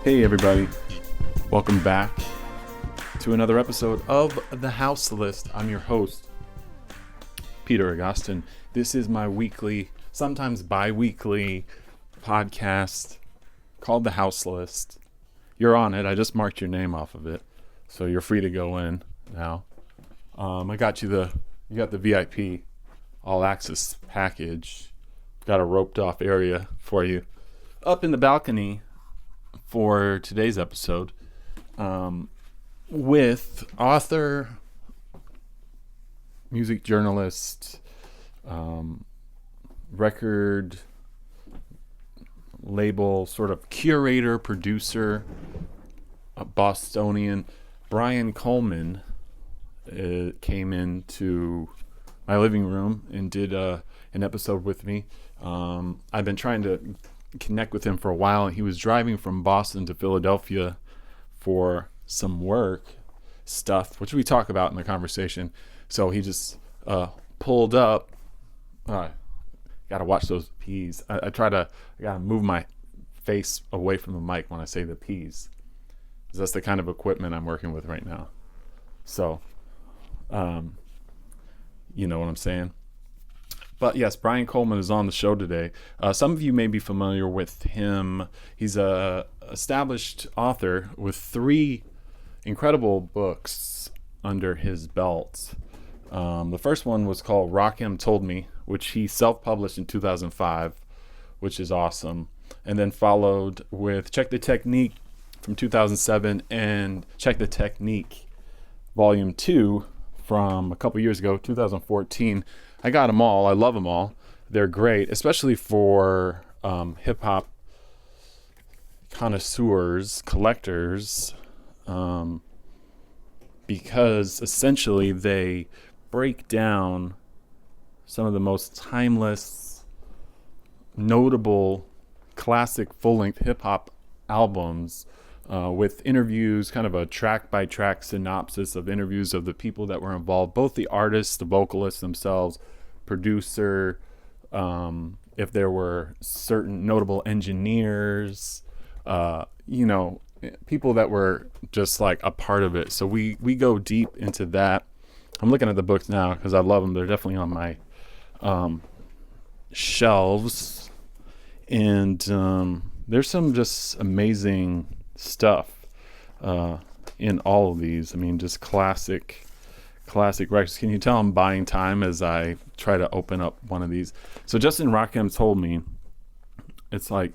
Hey everybody, welcome back to another episode of The House List. I'm your host, Peter Agoston. This is my weekly, sometimes bi-weekly podcast called The House List. You're on it. I just marked your name off of it, so you're free to go in now. I got you got the VIP all access package. Got a roped off area for you up in the balcony for today's episode with author, music journalist, record label sort of curator, producer, a Bostonian, Brian Coleman came into my living room and did an episode with me. I've been trying to connect with him for a while. He was driving from Boston to Philadelphia for some work stuff, which we talk about in the conversation. So he just pulled up. Gotta watch those P's. I gotta move my face away from the mic when I say the P's, because that's the kind of equipment I'm working with right now. So, you know what I'm saying? But yes, Brian Coleman is on the show today. Some of you may be familiar with him. He's a established author with 3 incredible books under his belt. The first one was called Rakim Told Me, which he self-published in 2005, which is awesome. And then followed with Check the Technique from 2007 and Check the Technique Volume 2 from a couple years ago, 2014. I got them all. I love them all. They're great, especially for hip-hop connoisseurs, collectors, because essentially they break down some of the most timeless, notable, classic full-length hip-hop albums with interviews, kind of a track-by-track synopsis of interviews of the people that were involved, both the artists, the vocalists themselves, producer, if there were certain notable engineers, people that were just like a part of it. So we go deep into that. I'm looking at the books now because I love them. They're definitely on my shelves. And there's some just amazing stuff in all of these. I mean, just classic records. Can you tell I'm buying time as I try to open up one of these? So Justin Rakim Told Me, it's like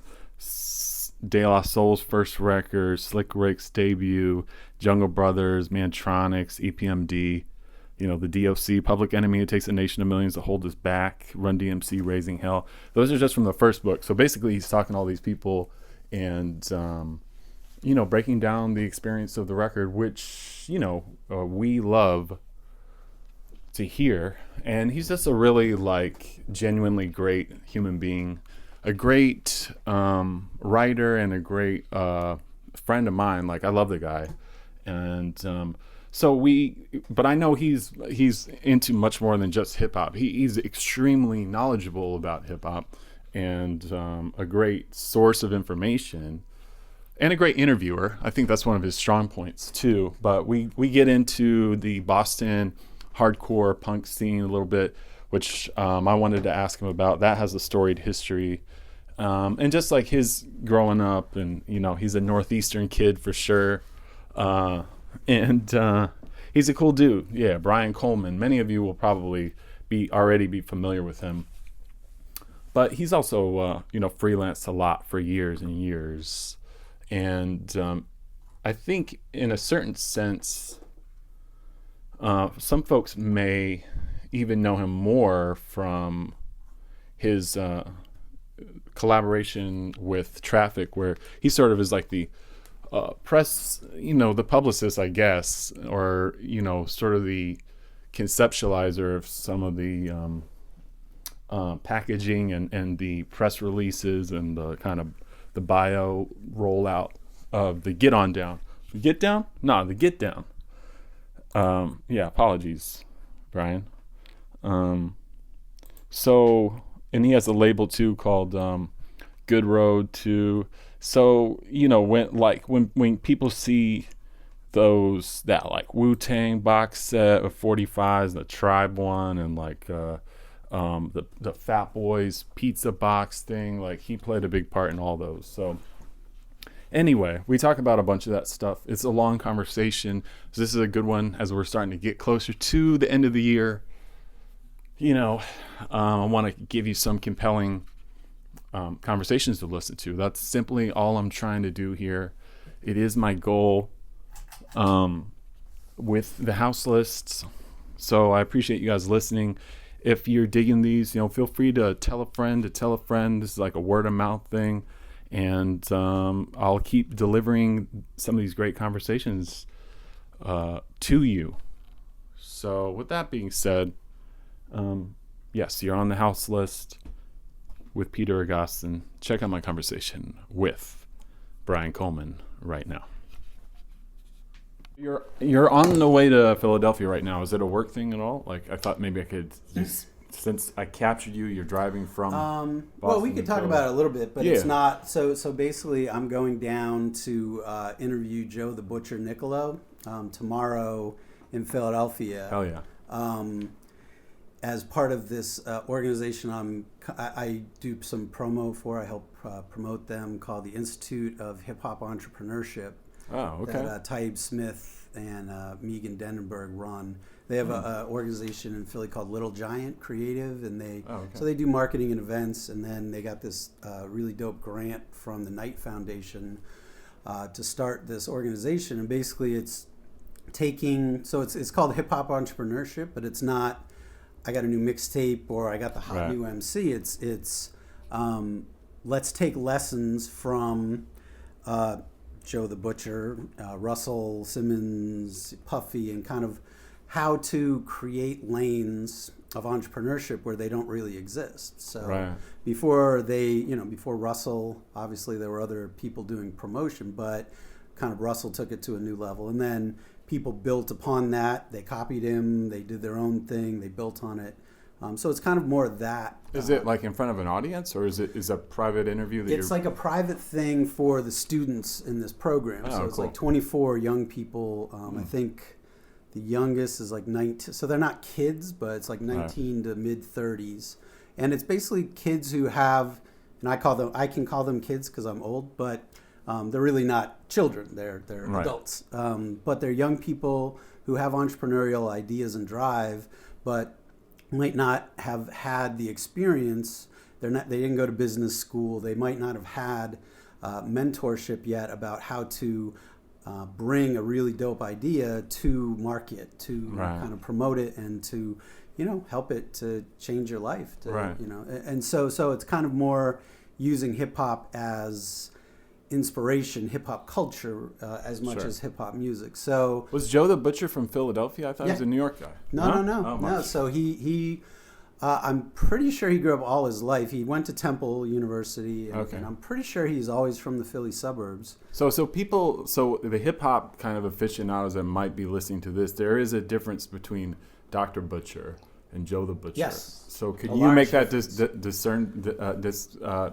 De La Soul's first record, Slick Rick's debut, Jungle Brothers, Mantronics, EPMD, the DOC, Public Enemy, It Takes a Nation of Millions to Hold Us Back, Run DMC, Raising Hell. Those are just from the first book. So basically he's talking to all these people and breaking down the experience of the record, which we love to hear. And he's just a really genuinely great human being, a great writer, and a great friend of mine. I love the guy. And but I know he's into much more than just hip hop. He's extremely knowledgeable about hip hop and a great source of information and a great interviewer. I think that's one of his strong points too. But we get into the Boston hardcore punk scene a little bit, which I wanted to ask him about. That has a storied history. And just like his growing up, and he's a Northeastern kid for sure. And he's a cool dude. Yeah, Brian Coleman. Many of you will probably already be familiar with him. But he's also freelanced a lot for years and years. And I think in a certain sense, some folks may even know him more from his collaboration with Traffic, where he sort of is like the press, the publicist, I guess, or, sort of the conceptualizer of some of the packaging and the press releases and the kind of the bio rollout of the Get On Down. The Get Down? No, the Get Down. Apologies, Brian. And he has a label too called good road too. So when people see that like Wu-Tang box set of 45s, the Tribe one, and like the Fat Boys pizza box thing, like he played a big part in all those. So anyway, we talk about a bunch of that stuff. It's a long conversation. So this is a good one as we're starting to get closer to the end of the year. I want to give you some compelling conversations to listen to. That's simply all I'm trying to do here. It is my goal with the house lists. So I appreciate you guys listening. If you're digging these, feel free to tell a friend to tell a friend. This is like a word of mouth thing. And I'll keep delivering some of these great conversations to you. So with that being said, yes, you're on the house list with Peter Agoston. Check out my conversation with Brian Coleman right now. You're on the way to Philadelphia right now. Is it a work thing at all? Like, I thought maybe I could just, since I captured you, you're driving from Boston. Well, we could talk about it a little bit, but it's not. So basically, I'm going down to interview Joe the Butcher Nicolo tomorrow in Philadelphia. Hell yeah. As part of this organization I do some promo for. I help promote them, called the Institute of Hiphop Entrepreneurship. Oh, okay. That Taib Smith and Megan Denenberg run. They have an organization in Philly called Little Giant Creative, and so they do marketing and events. And then they got this really dope grant from the Knight Foundation to start this organization. And basically, it's it's called Hiphop Entrepreneurship, but it's not. I got a new mixtape or I got the hot new MC. It's let's take lessons from Joe the Butcher, Russell Simmons, Puffy, and kind of how to create lanes of entrepreneurship where they don't really exist. So before Russell, obviously there were other people doing promotion, but kind of Russell took it to a new level. And then people built upon that. They copied him. They did their own thing. They built on it. So it's kind of more of that. Is it like in front of an audience, or is a private interview? It's like a private thing for the students in this program. So it's like 24 young people. I think the youngest is like 19. So they're not kids, but it's like 19 to mid 30s. And it's basically kids who have, and I can call them kids because I'm old, but they're really not children. They're adults. But they're young people who have entrepreneurial ideas and drive, but might not have had the experience. They didn't go to business school. They might not have had mentorship yet about how to bring a really dope idea to market, to kind of promote it, and to help it to change your life. And so it's kind of more using hip hop as inspiration, hip hop culture, as much as hip hop music. So was Joe the Butcher from Philadelphia? I thought he was a New York guy. No. So he I'm pretty sure he grew up all his life. He went to Temple University, and I'm pretty sure he's always from the Philly suburbs. So the hip hop kind of aficionados that might be listening to this, there is a difference between Dr. Butcher and Joe the Butcher. Yes. So could you make that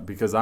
because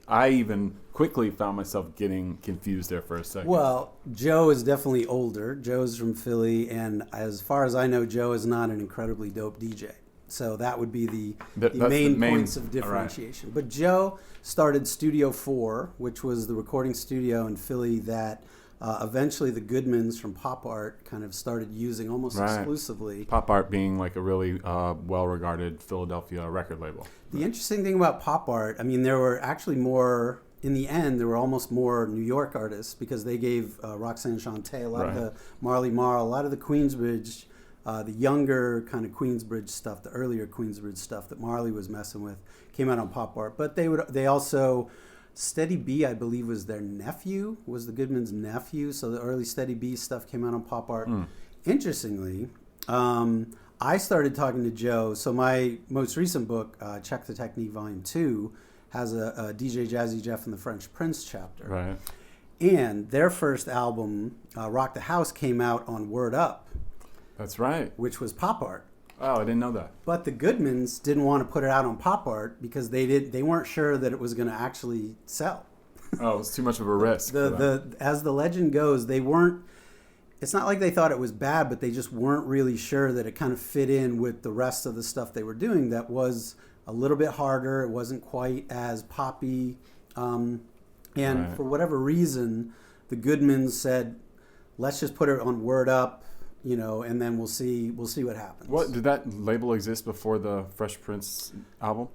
I even quickly found myself getting confused there for a second. Well, Joe is definitely older. Joe's from Philly, and as far as I know, Joe is not an incredibly dope DJ. So that would be the main points of differentiation. But Joe started Studio 4, which was the recording studio in Philly that eventually the Goodmans from Pop Art kind of started using almost exclusively. Pop Art being like a really well-regarded Philadelphia record label. The interesting thing about Pop Art, I mean, there were actually more, in the end, there were almost more New York artists because they gave Roxanne Shante, a lot of the Marley Marl, a lot of the Queensbridge, the younger kind of Queensbridge stuff, the earlier Queensbridge stuff that Marley was messing with, came out on Pop Art. But they also... Steady B, I believe, was their nephew, was the Goodman's nephew. So the early Steady B stuff came out on Pop Art. Interestingly, I started talking to Joe. So my most recent book, Check the Technique Volume 2, has a DJ Jazzy Jeff and the French Prince chapter. Right. And their first album, Rock the House, came out on Word Up. That's right. Which was Pop Art. Oh, I didn't know that. But the Goodmans didn't want to put it out on pop art because they weren't sure that it was going to actually sell. Oh, it was too much of a risk. As the legend goes, they weren't. It's not like they thought it was bad, but they just weren't really sure that it kind of fit in with the rest of the stuff they were doing. That was a little bit harder. It wasn't quite as poppy, and Right. for whatever reason, the Goodmans said, "Let's just put it on Word Up." And then we'll see what happens. What did that label exist before the Fresh Prince album?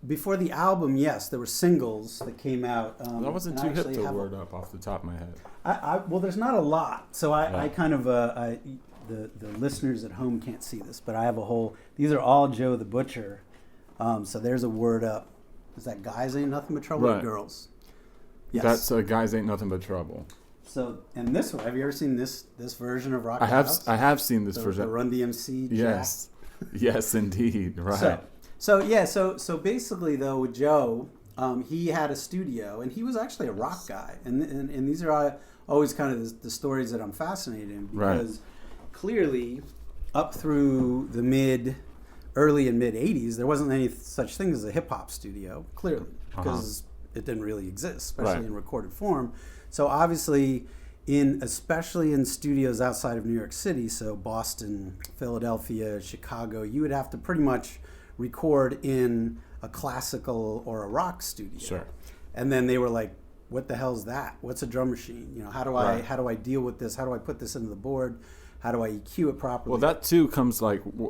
Before the album, yes, there were singles that came out. I wasn't too hip to Word Up off the top of my head. Well, there's not a lot, so I kind of the listeners at home can't see this, but I have a whole. These are all Joe the Butcher. So there's a Word Up. Is that Guys Ain't Nothing But Trouble with Girls? Yes. That's Guys Ain't Nothing But Trouble. So, and this one, have you ever seen this version of Rock? I have seen this version. The Run DMC. Yes, yes, indeed, right. So basically, though, with Joe, he had a studio, and he was actually a rock guy, and these are always kind of the stories that I'm fascinated in because clearly, up through the early and mid '80s, there wasn't any such thing as a hip hop studio, clearly, because it didn't really exist, especially in recorded form. So obviously, especially in studios outside of New York City, so Boston, Philadelphia, Chicago, you would have to pretty much record in a classical or a rock studio. Sure. And then they were like, "What the hell's that? What's a drum machine? How do I deal with this? How do I put this into the board? How do I EQ it properly?" Well, that too comes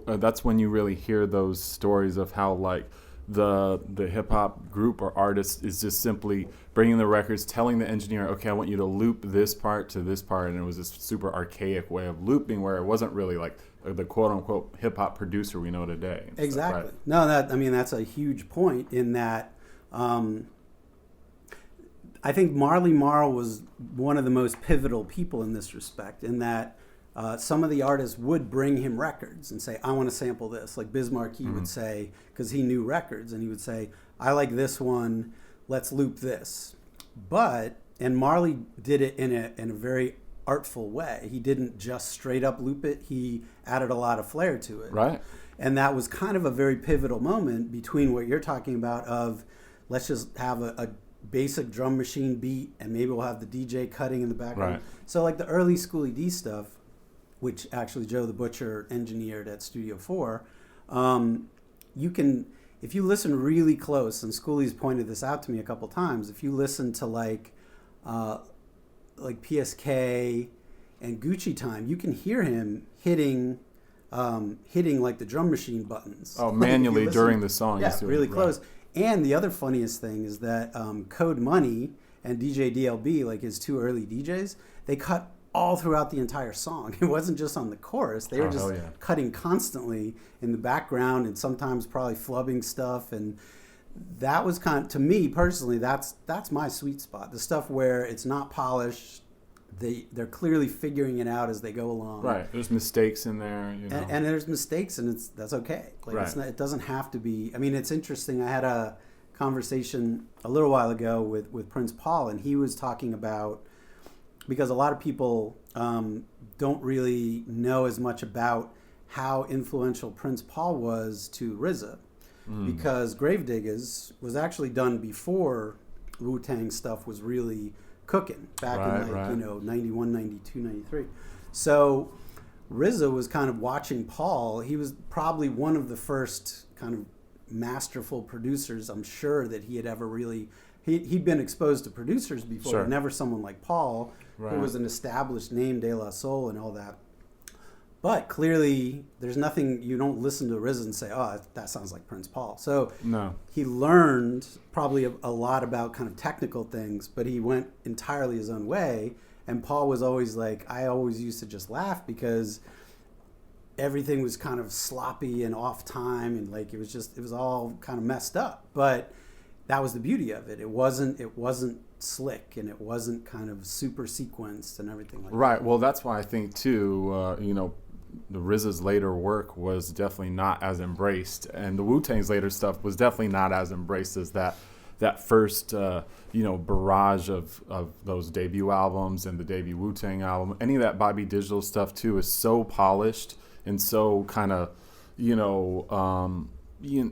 that's when you really hear those stories of how the hip hop group or artist is just simply bringing the records, telling the engineer, "Okay, I want you to loop this part to this part," and it was this super archaic way of looping where it wasn't really like the quote unquote hip hop producer we know today. Exactly. Stuff, right? No, that's a huge point in that. I think Marley Marl was one of the most pivotal people in this respect, in that some of the artists would bring him records and say, "I want to sample this." Like Biz Markie would say, because he knew records, and he would say, "I like this one, let's loop this." And Marley did it in a very artful way. He didn't just straight up loop it. He added a lot of flair to it. Right. And that was kind of a very pivotal moment between what you're talking about of let's just have a basic drum machine beat and maybe we'll have the DJ cutting in the background. Right. So like the early Schoolie D stuff, which actually Joe the Butcher engineered at Studio 4, you can, if you listen really close, and Schoolie's pointed this out to me a couple times, if you listen to like PSK and Gucci Time, you can hear him hitting like the drum machine buttons. Oh, manually during the song. Yeah, really close. And the other funniest thing is that Code Money and DJ DLB, like his two early DJs, they cut all throughout the entire song. It wasn't just on the chorus. They were just cutting constantly in the background and sometimes probably flubbing stuff. And that was to me personally, that's my sweet spot. The stuff where it's not polished. They're clearly figuring it out as they go along. Right. There's mistakes in there. And there's mistakes, and that's okay. It doesn't have to be. I mean, it's interesting. I had a conversation a little while ago with Prince Paul, and he was talking about, because a lot of people don't really know as much about how influential Prince Paul was to RZA, because Gravediggers was actually done before Wu-Tang stuff was really cooking back in 91, 92, 93. So RZA was kind of watching Paul. He was probably one of the first kind of masterful producers, I'm sure, that he had ever really... He'd been exposed to producers before, but never someone like Paul, who was an established name, De La Soul and all that. But clearly, there's nothing, you don't listen to RZA and say, "Oh, that sounds like Prince Paul." So he learned probably a lot about kind of technical things, but he went entirely his own way. And Paul was always like, I always used to just laugh because everything was kind of sloppy and off time, and like it was all kind of messed up. But that was the beauty of it. It wasn't slick, and it wasn't kind of super sequenced and everything like that. Right. Well, that's why I think too, the RZA's later work was definitely not as embraced, and the Wu-Tang's later stuff was definitely not as embraced as that first barrage of those debut albums and the debut Wu-Tang album. Any of that Bobby Digital stuff too is so polished and so kind of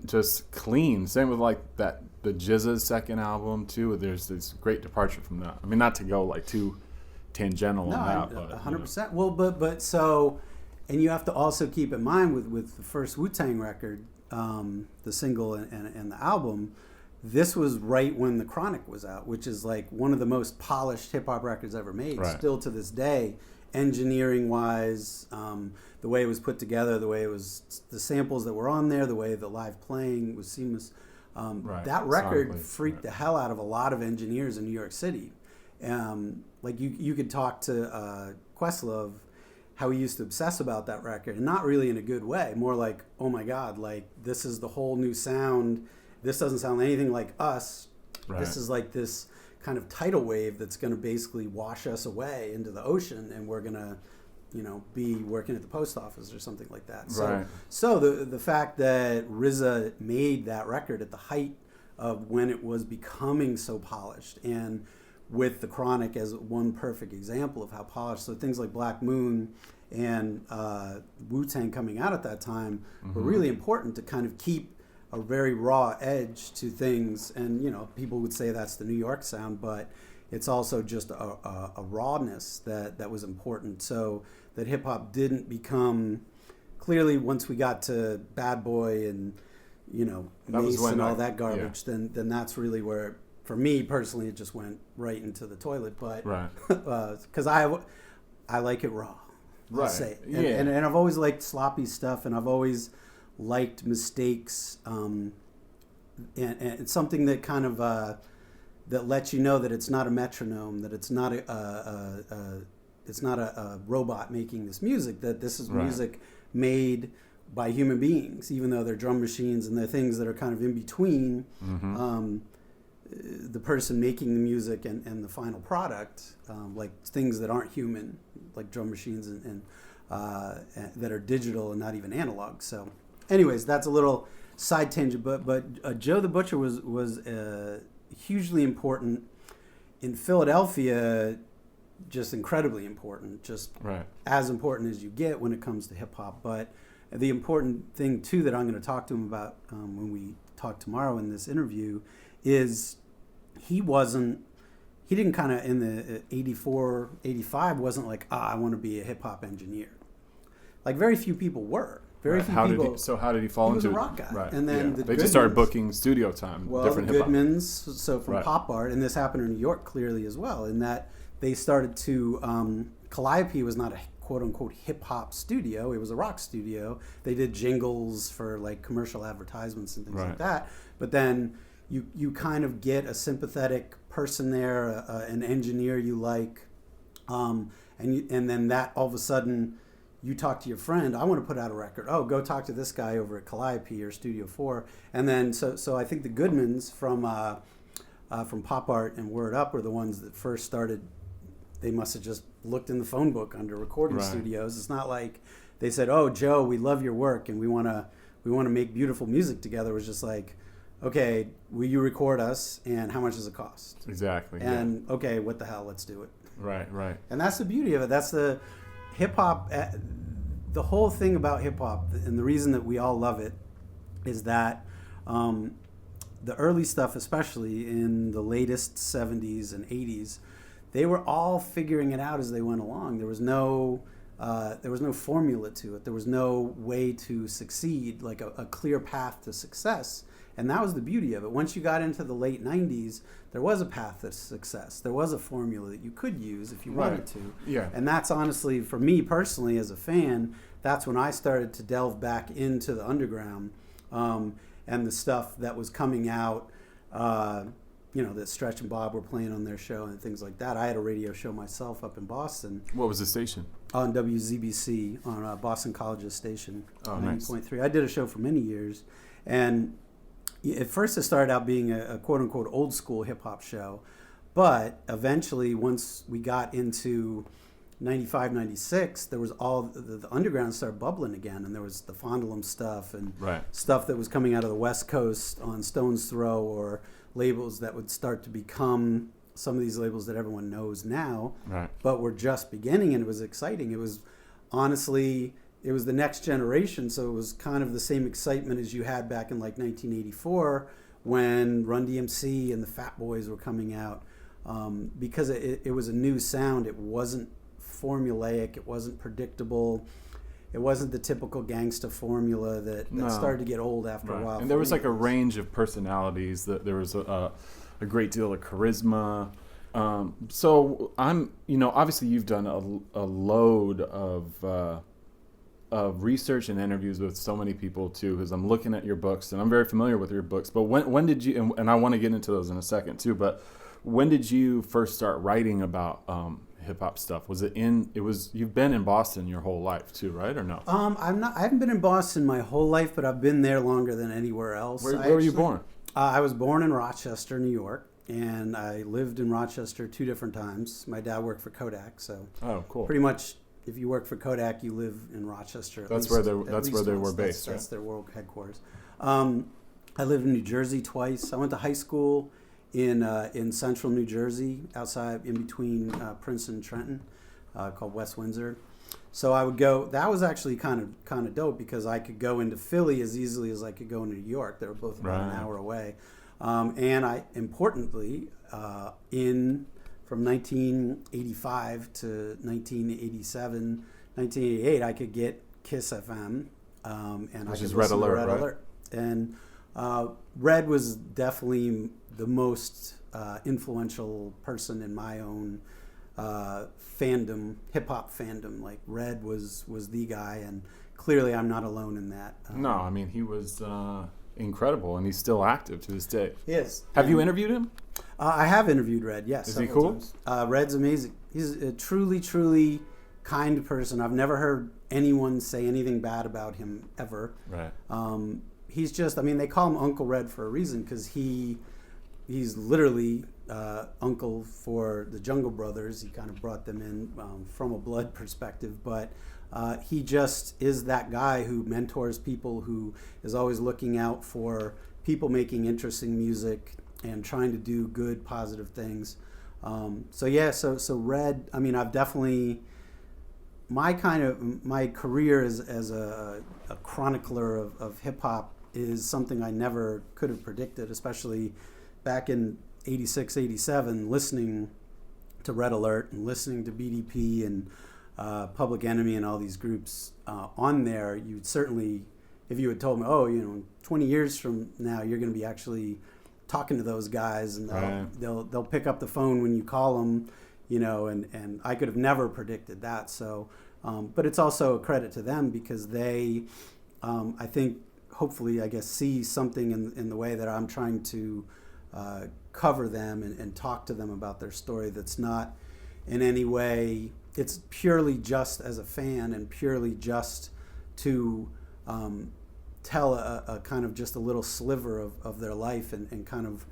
just clean. Same with like the GZA's second album too. There's this great departure from that. I mean, not to go like too tangential on that, but 100%. Well, but so, and you have to also keep in mind with the first Wu-Tang record, the single and the album, this was right when The Chronic was out, which is like one of the most polished hip hop records ever made, still to this day, engineering wise, the way it was put together, the way it was, the samples that were on there, the way the live playing was seamless. That record freaked the hell out of a lot of engineers in New York City. Like you could talk to Questlove, how he used to obsess about that record, and not really in a good way, more like, oh my God, like this is the whole new sound. This doesn't sound anything like us. This is like this kind of tidal wave that's going to basically wash us away into the ocean, and we're going to, be working at the post office or something like that. So the fact that RZA made that record at the height of when it was becoming so polished, and with The Chronic as one perfect example of how polished. So things like Black Moon and Wu-Tang coming out at that time were really important to kind of keep a very raw edge to things. And, people would say that's the New York sound, but it's also just a rawness that was important. So that hip hop didn't become, clearly once we got to Bad Boy and, Mace and all that garbage, then that's really where, for me personally, it just went right into the toilet. But because I like it raw, I'll say. And I've always liked sloppy stuff, and I've always liked mistakes, and it's something that kind of that lets you know that it's not a metronome, that it's not a robot making this music, that this is music made by human beings, even though they're drum machines and they're things that are kind of in between the person making the music and the final product, like things that aren't human, like drum machines and that are digital and not even analog. So anyways, that's a little side tangent, but Joe the Butcher was hugely important in Philadelphia, just incredibly important, just as important as you get when it comes to hip hop. But the important thing too that I'm going to talk to him about when we talk tomorrow in this interview is he didn't kind of in the 84, 85 wasn't like, I want to be a hip hop engineer. Like very few people were. Very few people. How did he fall into it? He was a rock guy. And then they just started booking studio time. Well, different the Goodmans, so from Pop Art, and this happened in New York clearly as well, in that they started to, Calliope was not a quote-unquote hip-hop studio, it was a rock studio. They did jingles for like commercial advertisements and things like that. But then you kind of get a sympathetic person there, an engineer you like, and then that all of a sudden you talk to your friend, I want to put out a record. Oh, go talk to this guy over at Calliope or Studio 4. And then so I think the Goodmans from Pop Art and Word Up were the ones that first started. They must have just looked in the phone book under recording studios. It's not like they said, "Oh, Joe, we love your work and we want to make beautiful music together." It was just like, "Okay, will you record us and how much does it cost?" Exactly. And okay, what the hell, let's do it. Right. And that's the beauty of it. That's the hip hop. The whole thing about hip hop and the reason that we all love it is that the early stuff, especially in the latest 70s and 80s, they were all figuring it out as they went along. There was no formula to it. There was no way to succeed, like a clear path to success. And that was the beauty of it. Once you got into the late 90s, there was a path to success. There was a formula that you could use if you wanted to. Yeah. And that's honestly, for me personally as a fan, that's when I started to delve back into the underground and the stuff that was coming out, that Stretch and Bob were playing on their show and things like that. I had a radio show myself up in Boston. What was the station? On WZBC, on Boston College's station, 90.3. Nice. I did a show for many years. And at first it started out being a quote-unquote old-school hip-hop show. But eventually, once we got into 95, 96, there was all the underground started bubbling again, and there was the Fondlem stuff and stuff that was coming out of the West Coast on Stone's Throw, or labels that would start to become some of these labels that everyone knows now, but were just beginning, and it was exciting. It was honestly it was the next generation, so it was kind of the same excitement as you had back in like 1984 when Run DMC and the Fat Boys were coming out, because it was a new sound. It wasn't formulaic. It wasn't predictable. It wasn't the typical gangsta formula that started to get old after a while. And there was like a range of personalities. That there was a great deal of charisma. So I'm, obviously you've done a load of research and interviews with so many people too, because I'm looking at your books and I'm very familiar with your books. But when did you, and I want to get into those in a second too, but when did you first start writing about hip hop stuff? You've been in Boston your whole life too, right? Or no? I haven't been in Boston my whole life, but I've been there longer than anywhere else. Where were you born? I was born in Rochester, New York, and I lived in Rochester 2 different times. My dad worked for Kodak, so cool. Pretty much if you work for Kodak, you live in Rochester. That's where they were based, right? That's their world headquarters. I lived in New Jersey twice. I went to high school in central New Jersey, outside in between Princeton and Trenton, called West Windsor. So I would go. That was actually kind of dope because I could go into Philly as easily as I could go into New York. They were both about an hour away. And I importantly from 1985 to 1987, 1988, I could get Kiss FM, and which I is could Red listen to Alert, Red right? Alert. And Red was definitely the most influential person in my own fandom, hip hop fandom. Like Red was the guy, and clearly I'm not alone in that. No, I mean he was incredible, and he's still active to this day. He is. Have you interviewed him? I have interviewed Red, yes. Is he cool? Red's amazing. He's a truly, truly kind person. I've never heard anyone say anything bad about him ever. Right. He's just, they call him Uncle Red for a reason because he's literally uncle for the Jungle Brothers. He kind of brought them in from a blood perspective, but he just is that guy who mentors people, who is always looking out for people making interesting music and trying to do good, positive things. So Red, I've definitely, my career as a chronicler of hip hop is something I never could have predicted, especially back in 86, 87, listening to Red Alert and listening to BDP and Public Enemy and all these groups on there. You'd certainly, if you had told me, 20 years from now, you're going to be actually talking to those guys, and they'll pick up the phone when you call them, and I could have never predicted that. So, but it's also a credit to them because they, I think, hopefully, I guess, see something in the way that I'm trying to cover them and talk to them about their story that's not in any way, it's purely just as a fan and purely just to tell a kind of just a little sliver of their life and kind of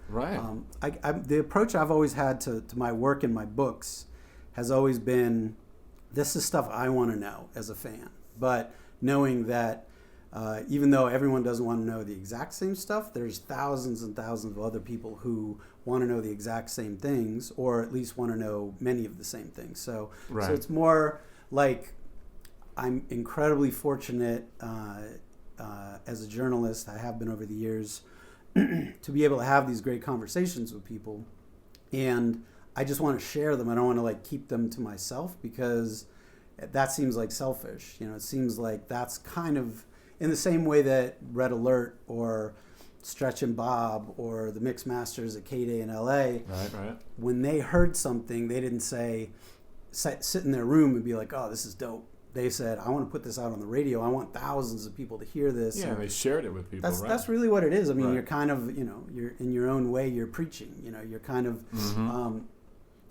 the approach I've always had to my work and my books has always been, this is stuff I want to know as a fan, but knowing that even though everyone doesn't want to know the exact same stuff, there's thousands and thousands of other people who want to know the exact same things, or at least want to know many of the same things. So it's more like I'm incredibly fortunate as a journalist, I have been over the years, to be able to have these great conversations with people. And I just want to share them. I don't want to keep them to myself because that seems like selfish. It seems like that's kind of in the same way that Red Alert or Stretch and Bob or the Mix Masters at K-Day in LA, when they heard something, they didn't sit in their room and be like, oh, this is dope. They said, I want to put this out on the radio. I want thousands of people to hear this. Yeah, and they shared it with people, That's really what it is. You're kind of, you're in your own way, you're preaching. You're kind of,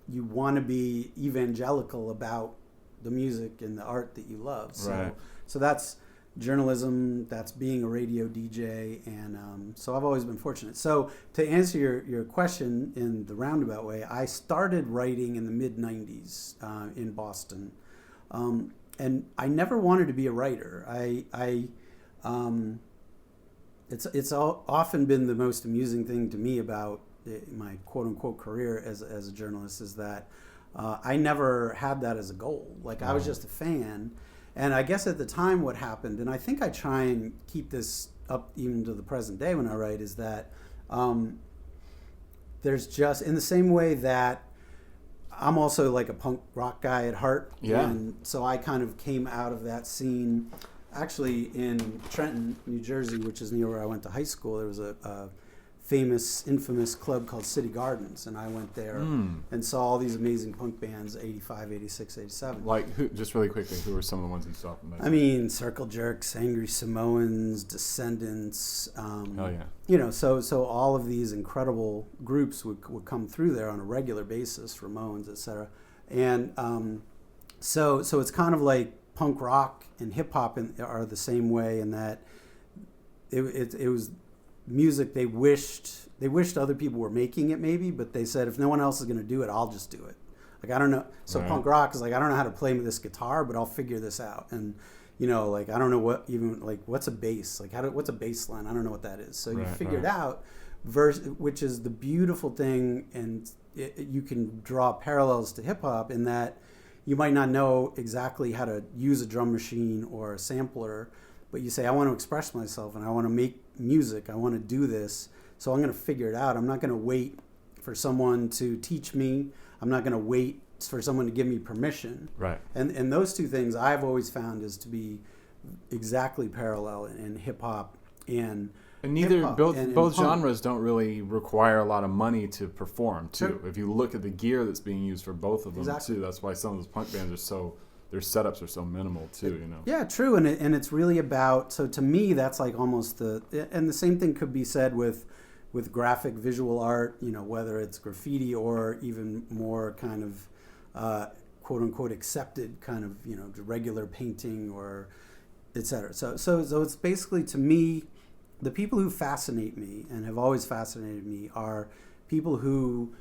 you want to be evangelical about the music and the art that you love. So that's journalism, that's being a radio DJ, and so I've always been fortunate. So to answer your question in the roundabout way, I started writing in the mid-90s in Boston. And I never wanted to be a writer. It's often been the most amusing thing to me about my quote unquote career as a journalist is that I never had that as a goal. I was just a fan, And I guess at the time what happened, and I think I try and keep this up even to the present day when I write, is that there's just, in the same way that I'm also like a punk rock guy at heart. Yeah. And so I kind of came out of that scene actually in Trenton, New Jersey, which is near where I went to high school. There was a famous, infamous club called City Gardens, and I went there and saw all these amazing punk bands, 85, 86, 87. Like, who, just really quickly, who were some of the ones you saw from that? I mean, Circle Jerks, Angry Samoans, Descendants. Hell yeah. You know, so all of these incredible groups would come through there on a regular basis, Ramones, etc. And so it's kind of like punk rock and hip hop are the same way in that it was music they wished other people were making it maybe, but they said if no one else is going to do it, I'll just do it. Like, I don't know. So punk rock is like, I don't know how to play this guitar, but I'll figure this out. And you know, like, I don't know what even, like, what's a bass? Like, what's a bass line? I don't know what that is. So you figure it out, which is the beautiful thing, and you can draw parallels to hip hop in that you might not know exactly how to use a drum machine or a sampler, but you say, I want to express myself and I want to make music. I want to do this. So I'm going to figure it out. I'm not going to wait for someone to teach me. I'm not going to wait for someone to give me permission. Right. And those two things I've always found is to be exactly parallel in hip hop and neither both punk. genres don't really require a lot of money to perform too. Sure. If you look at the gear that's being used for both of them Exactly. too, that's why some of those punk bands are so, their setups are so minimal too, you know. Yeah, true. And it's really about, so to me that's like almost and the same thing could be said with graphic visual art, you know, whether it's graffiti or even more kind of quote unquote accepted kind of, you know, regular painting or et cetera. So it's basically, to me, the people who fascinate me and have always fascinated me are people who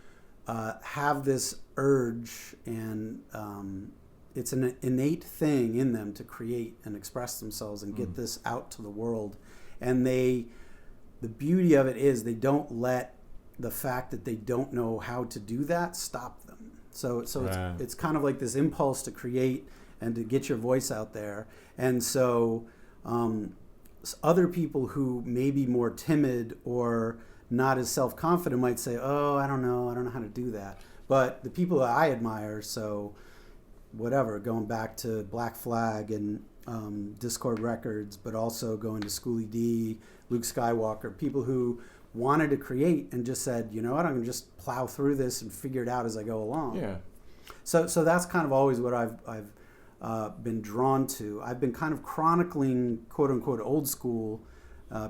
have this urge, and it's an innate thing in them to create and express themselves and get this out to the world. And the beauty of it is they don't let the fact that they don't know how to do that stop them. So it's kind of like this impulse to create and to get your voice out there. And so other people who may be more timid or not as self-confident might say, oh, I don't know how to do that. But the people that I admire, so whatever, going back to Black Flag and Discord Records, but also going to Schoolie D, Luke Skywalker, people who wanted to create and just said, you know what, I'm going to just plow through this and figure it out as I go along. Yeah. So that's kind of always what I've been drawn to. I've been kind of chronicling, quote unquote, old school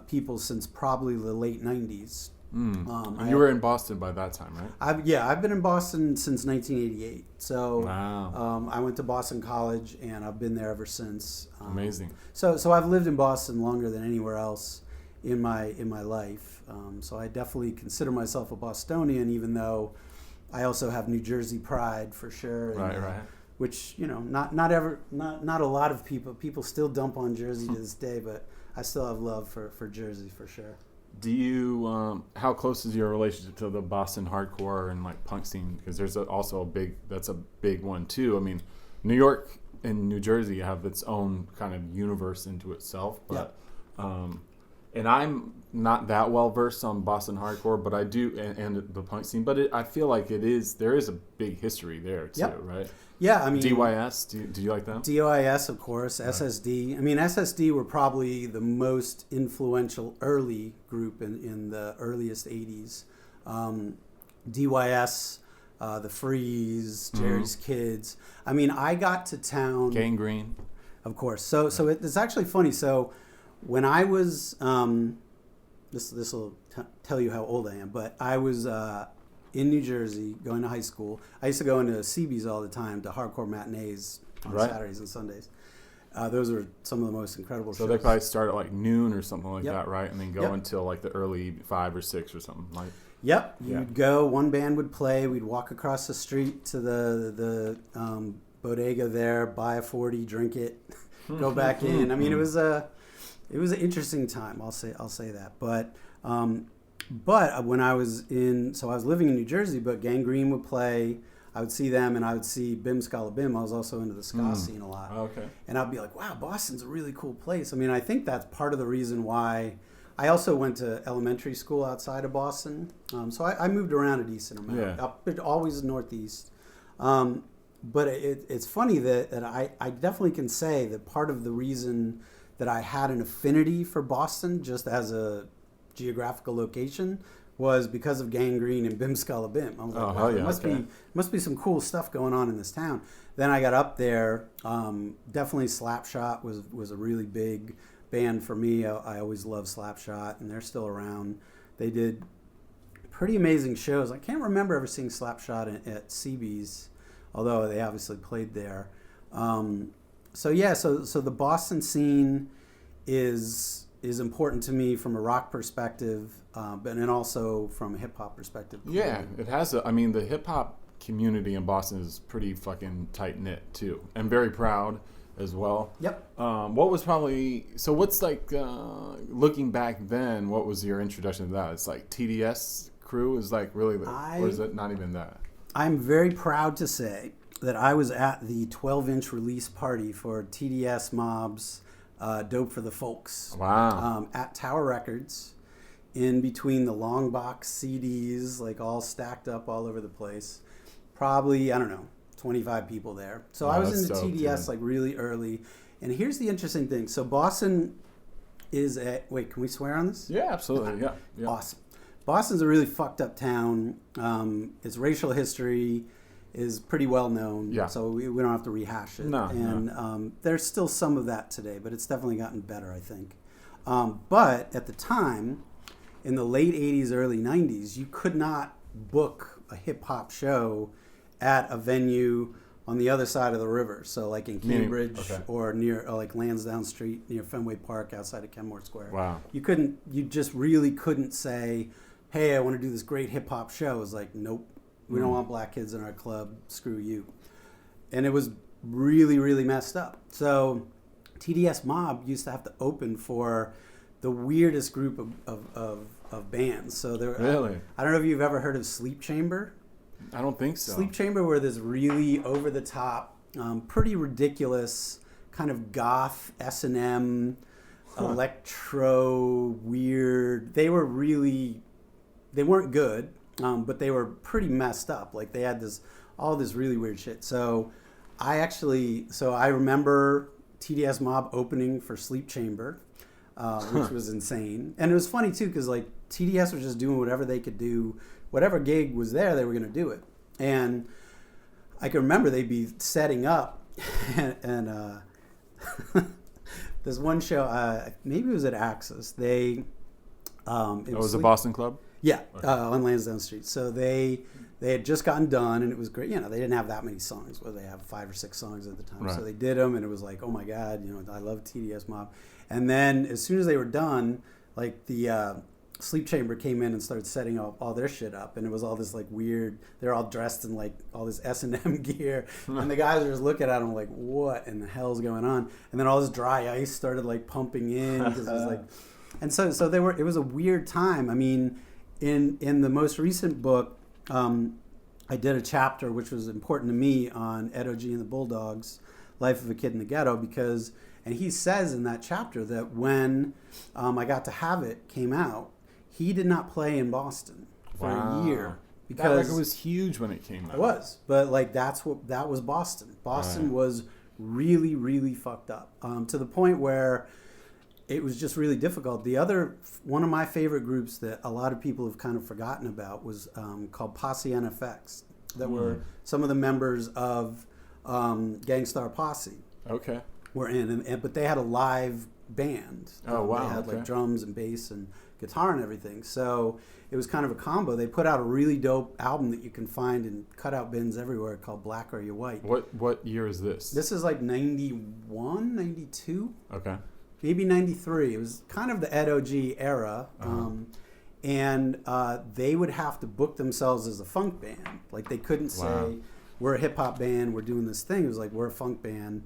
people since probably the late 90s. And you were in Boston by that time, right? I've been in Boston since 1988. So wow. I went to Boston College, and I've been there ever since. Amazing. So I've lived in Boston longer than anywhere else in my life. So I definitely consider myself a Bostonian, even though I also have New Jersey pride for sure. And, right. Which, you know, not a lot of people still dump on Jersey to this day, but I still have love for Jersey for sure. Do you, how close is your relationship to the Boston hardcore and like punk scene? Because there's also that's a big one too. I mean, New York and New Jersey have its own kind of universe into itself, but, and I'm not that well versed on Boston hardcore, but I do, and the punk scene, but I feel like there is a big history there too, right? Yeah, I mean, DYS, do you like them? DYS, of course, SSD. I mean, SSD were probably the most influential early group in the earliest 80s. DYS, The Freeze, Jerry's Kids. I mean, I got to town... Gangrene. Of course. So it's actually funny. So when I was... this will tell you how old I am, but I was... in New Jersey, going to high school. I used to go into CB's all the time to hardcore matinees on Saturdays and Sundays. Those were some of the most incredible shows. So they probably start at like noon or something like that, right? And then go until like the early 5 or 6 or something. Like. Yep. You'd go, one band would play, we'd walk across the street to the bodega there, buy a 40, drink it, go back in. I mean, it was an interesting time, I'll say that. But when I was I was living in New Jersey, but Gangrene would play. I would see them, and I would see Bim Scala Bim. I was also into the ska scene a lot. Okay. And I'd be like, wow, Boston's a really cool place. I mean, I think that's part of the reason why I also went to elementary school outside of Boston. So I moved around a decent amount, always Northeast. But it's funny that I definitely can say that part of the reason that I had an affinity for Boston just as a geographical location was because of Gangrene and Bim Scala Bim. I was like, wow, there must be some cool stuff going on in this town. Then I got up there. Definitely Slapshot was a really big band for me. I always loved Slapshot, and they're still around. They did pretty amazing shows. I can't remember ever seeing Slapshot at CB's, although they obviously played there. So the Boston scene is important to me from a rock perspective, but and also from a hip hop perspective. Yeah, it has. The hip hop community in Boston is pretty fucking tight knit too, and very proud as well. Yep. What's like looking back then? What was your introduction to that? It's like TDS crew is like really, or is it not even that? I'm very proud to say that I was at the 12-inch release party for TDS Mob's Dope for the Folks. Wow. At Tower Records, in between the long box CDs, like all stacked up all over the place. Probably, 25 people there. So I was into TDS like really early. And here's the interesting thing. So Boston is wait, can we swear on this? Yeah, absolutely. Yeah. Awesome. Boston's a really fucked up town. Its racial history is pretty well known. Yeah. So we don't have to rehash it. No. There's still some of that today, but it's definitely gotten better, I think. But at the time, in the late 80s, early 90s, you could not book a hip hop show at a venue on the other side of the river. So like in Cambridge or near like Lansdowne Street near Fenway Park outside of Kenmore Square. Wow. You just really couldn't say, hey, I want to do this great hip hop show. It was like, nope, we don't want black kids in our club. Screw you. And it was really, really messed up. So TDS Mob used to have to open for the weirdest group of bands. So really? I don't know if you've ever heard of Sleep Chamber. I don't think so. Sleep Chamber were this really over-the-top, pretty ridiculous kind of goth S&M, electro, weird. They weren't good, but they were pretty messed up. Like they had all this really weird shit. So I remember TDS Mob opening for Sleep Chamber, which was insane. And it was funny too, because like TDS was just doing whatever they could do. Whatever gig was there, they were going to do it. And I can remember they'd be setting up, and there's one show, maybe it was at Axis. It was a Boston club? Yeah, okay. On Lansdowne Street. So they had just gotten done, and it was great. They didn't have that many songs. Well, they have 5 or 6 songs at the time. Right. So they did them, and it was like, oh my God, I love TDS Mob. And then as soon as they were done, like the Sleep Chamber came in and started setting up all their shit up, and it was all this like weird. They're all dressed in like all this S&M gear, and the guys were just looking at them like, "What in the hell's going on?" And then all this dry ice started like pumping in because it was like, and so they were. It was a weird time. I mean, in the most recent book, I did a chapter which was important to me on Ed O.G. and the Bulldogs, Life of a Kid in the Ghetto, because, and he says in that chapter that when I Got to Have It came out, he did not play in Boston for a year because that record was huge when it came out. It was, but like that was Boston. Boston was really, really fucked up to the point where it was just really difficult. One of my favorite groups that a lot of people have kind of forgotten about was called Posse NFX. That were some of the members of Gangstar Posse. Okay. Were in, but they had a live band. Oh wow! They had like drums and bass and guitar and everything. So it was kind of a combo. They put out a really dope album that you can find in cutout bins everywhere called Black or You White. What year is this? This is like 91, 92. Okay. Maybe 93. It was kind of the Ed O.G. era. And they would have to book themselves as a funk band. Like they couldn't say, we're a hip hop band, we're doing this thing. It was like, we're a funk band.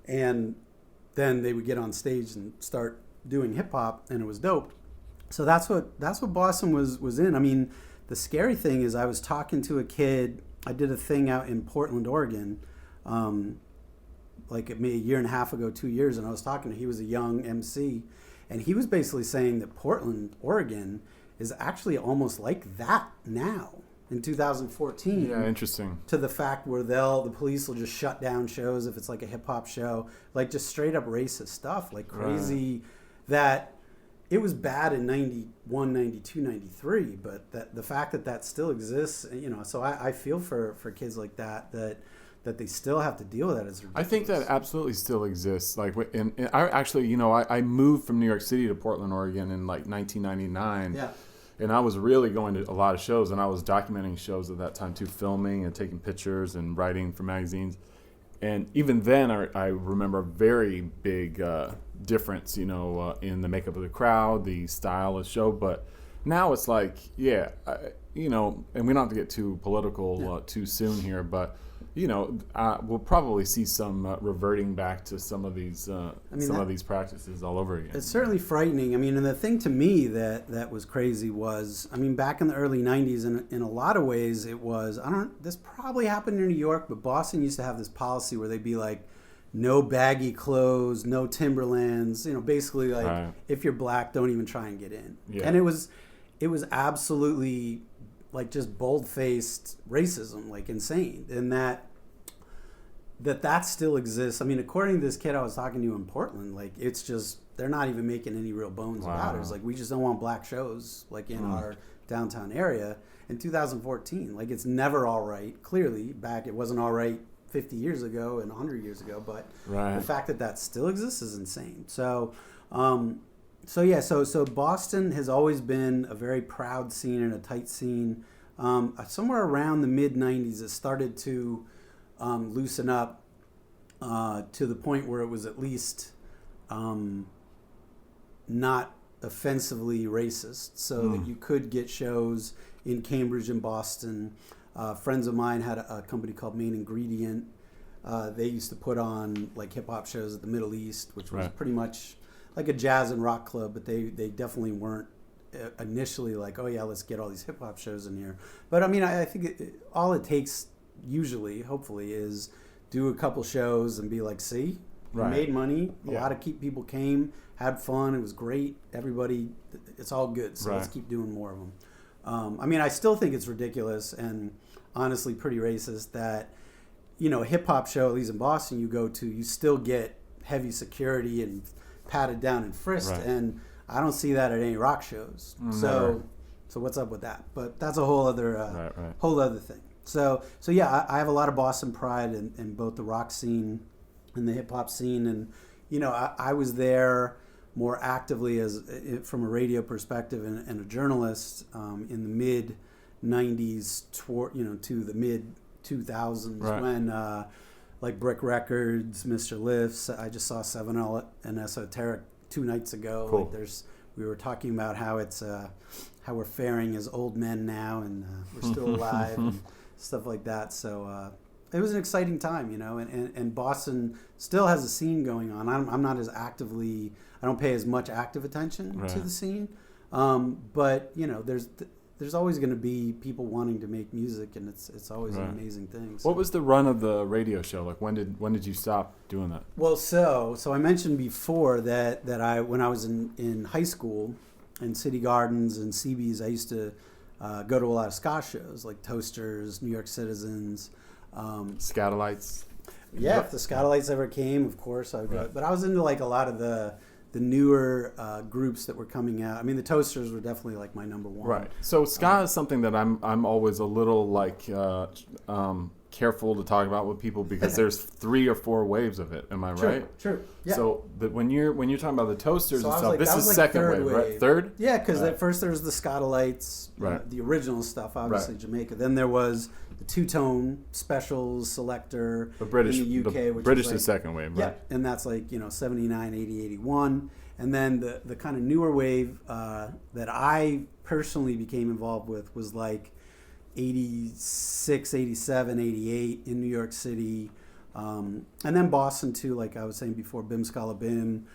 And then they would get on stage and start doing hip hop, and it was dope. So that's what Boston was in. I mean, the scary thing is I was talking to a kid I did a thing out in Portland, Oregon, like maybe a year and a half ago, 2 years, and I was talking to, he was a young MC, and he was basically saying that Portland, Oregon is actually almost like that now in 2014. Yeah, interesting. To the fact where the police will just shut down shows if it's like a hip hop show, like just straight up racist stuff, like crazy, that it was bad in 91, 92, 93, but the fact that still exists, you know, so I feel for kids like that they still have to deal with that is ridiculous. I think that absolutely still exists. Like, and I actually, you know, I moved from New York City to Portland, Oregon in like 1999. Yeah. And I was really going to a lot of shows, and I was documenting shows at that time too, filming and taking pictures and writing for magazines. And even then, I remember a very big difference, you know, in the makeup of the crowd, the style of the show. But now it's like, you know, and we don't have to get too political too soon here, but you know, we'll probably see some reverting back to some of these of these practices all over again. It's certainly frightening. I mean, and the thing to me that was crazy was, I mean, back in the early 90s, in a lot of ways it was, this probably happened in New York, but Boston used to have this policy where they'd be like, no baggy clothes, no Timberlands, you know, basically like, if you're black, don't even try and get in. Yeah. And it was absolutely like just bold-faced racism, like insane. And that still exists. I mean, according to this kid I was talking to in Portland, like it's just, they're not even making any real bones about it. It's like, we just don't want black shows like in our downtown area. In 2014, like it's never all right. Clearly, back it wasn't all right 50 years ago and 100 years ago, but the fact that still exists is insane. So Boston has always been a very proud scene and a tight scene. Somewhere around the mid-90s, it started to loosen up to the point where it was at least not offensively racist, so that you could get shows in Cambridge and Boston. Friends of mine had a company called Main Ingredient. They used to put on like hip-hop shows at the Middle East, which was pretty much like a jazz and rock club, but they definitely weren't initially like, oh yeah, let's get all these hip hop shows in here. But I mean, I think all it takes usually, hopefully, is do a couple shows and be like, see, we made money. A lot of people came, had fun. It was great. Everybody, it's all good. So let's keep doing more of them. I mean, I still think it's ridiculous and honestly pretty racist that, you know, a hip hop show, at least in Boston, you go to, you still get heavy security and patted down and frisked, and I don't see that at any rock shows. So what's up with that? But that's a whole other thing. So yeah, I have a lot of Boston pride in both the rock scene and the hip hop scene, and you know, I was there more actively from a radio perspective and a journalist in the mid '90s to the mid 2000s when like Brick Records, Mr. Lifts. I just saw 7L and Esoteric 2 nights ago. Cool. Like we were talking about how it's how we're faring as old men now, and we're still alive and stuff like that. So it was an exciting time, you know. And Boston still has a scene going on. I'm not as actively. I don't pay as much active attention to the scene, but you know, there's always going to be people wanting to make music, and it's always an amazing thing. So. What was the run of the radio show? Like when did you stop doing that? Well, so I mentioned before that when I was in high school in City Gardens and CB's, I used to go to a lot of ska shows like Toasters, New York Citizens, Scatolites. Yeah, if the Scatolites ever came, of course I would go. But I was into like a lot of the newer groups that were coming out. I mean, the Toasters were definitely like my number one. Right. So ska is something that I'm always a little like careful to talk about with people because there's 3 or 4 waves of it. Am I right? True. Yeah. So when you're talking about the Toasters and stuff, like, this is second wave, right? Third? Yeah, because at first there was the Scatolites, the original stuff, obviously Jamaica. Then there was the two-tone specials selector the British, in the UK, the which British is like, is second wave, right? Yeah, and that's like 79, 80, 81. And then the kind of newer wave that I personally became involved with was like 86, 87, 88 in New York City. And then Boston too, like I was saying before, Bim Scala Bim.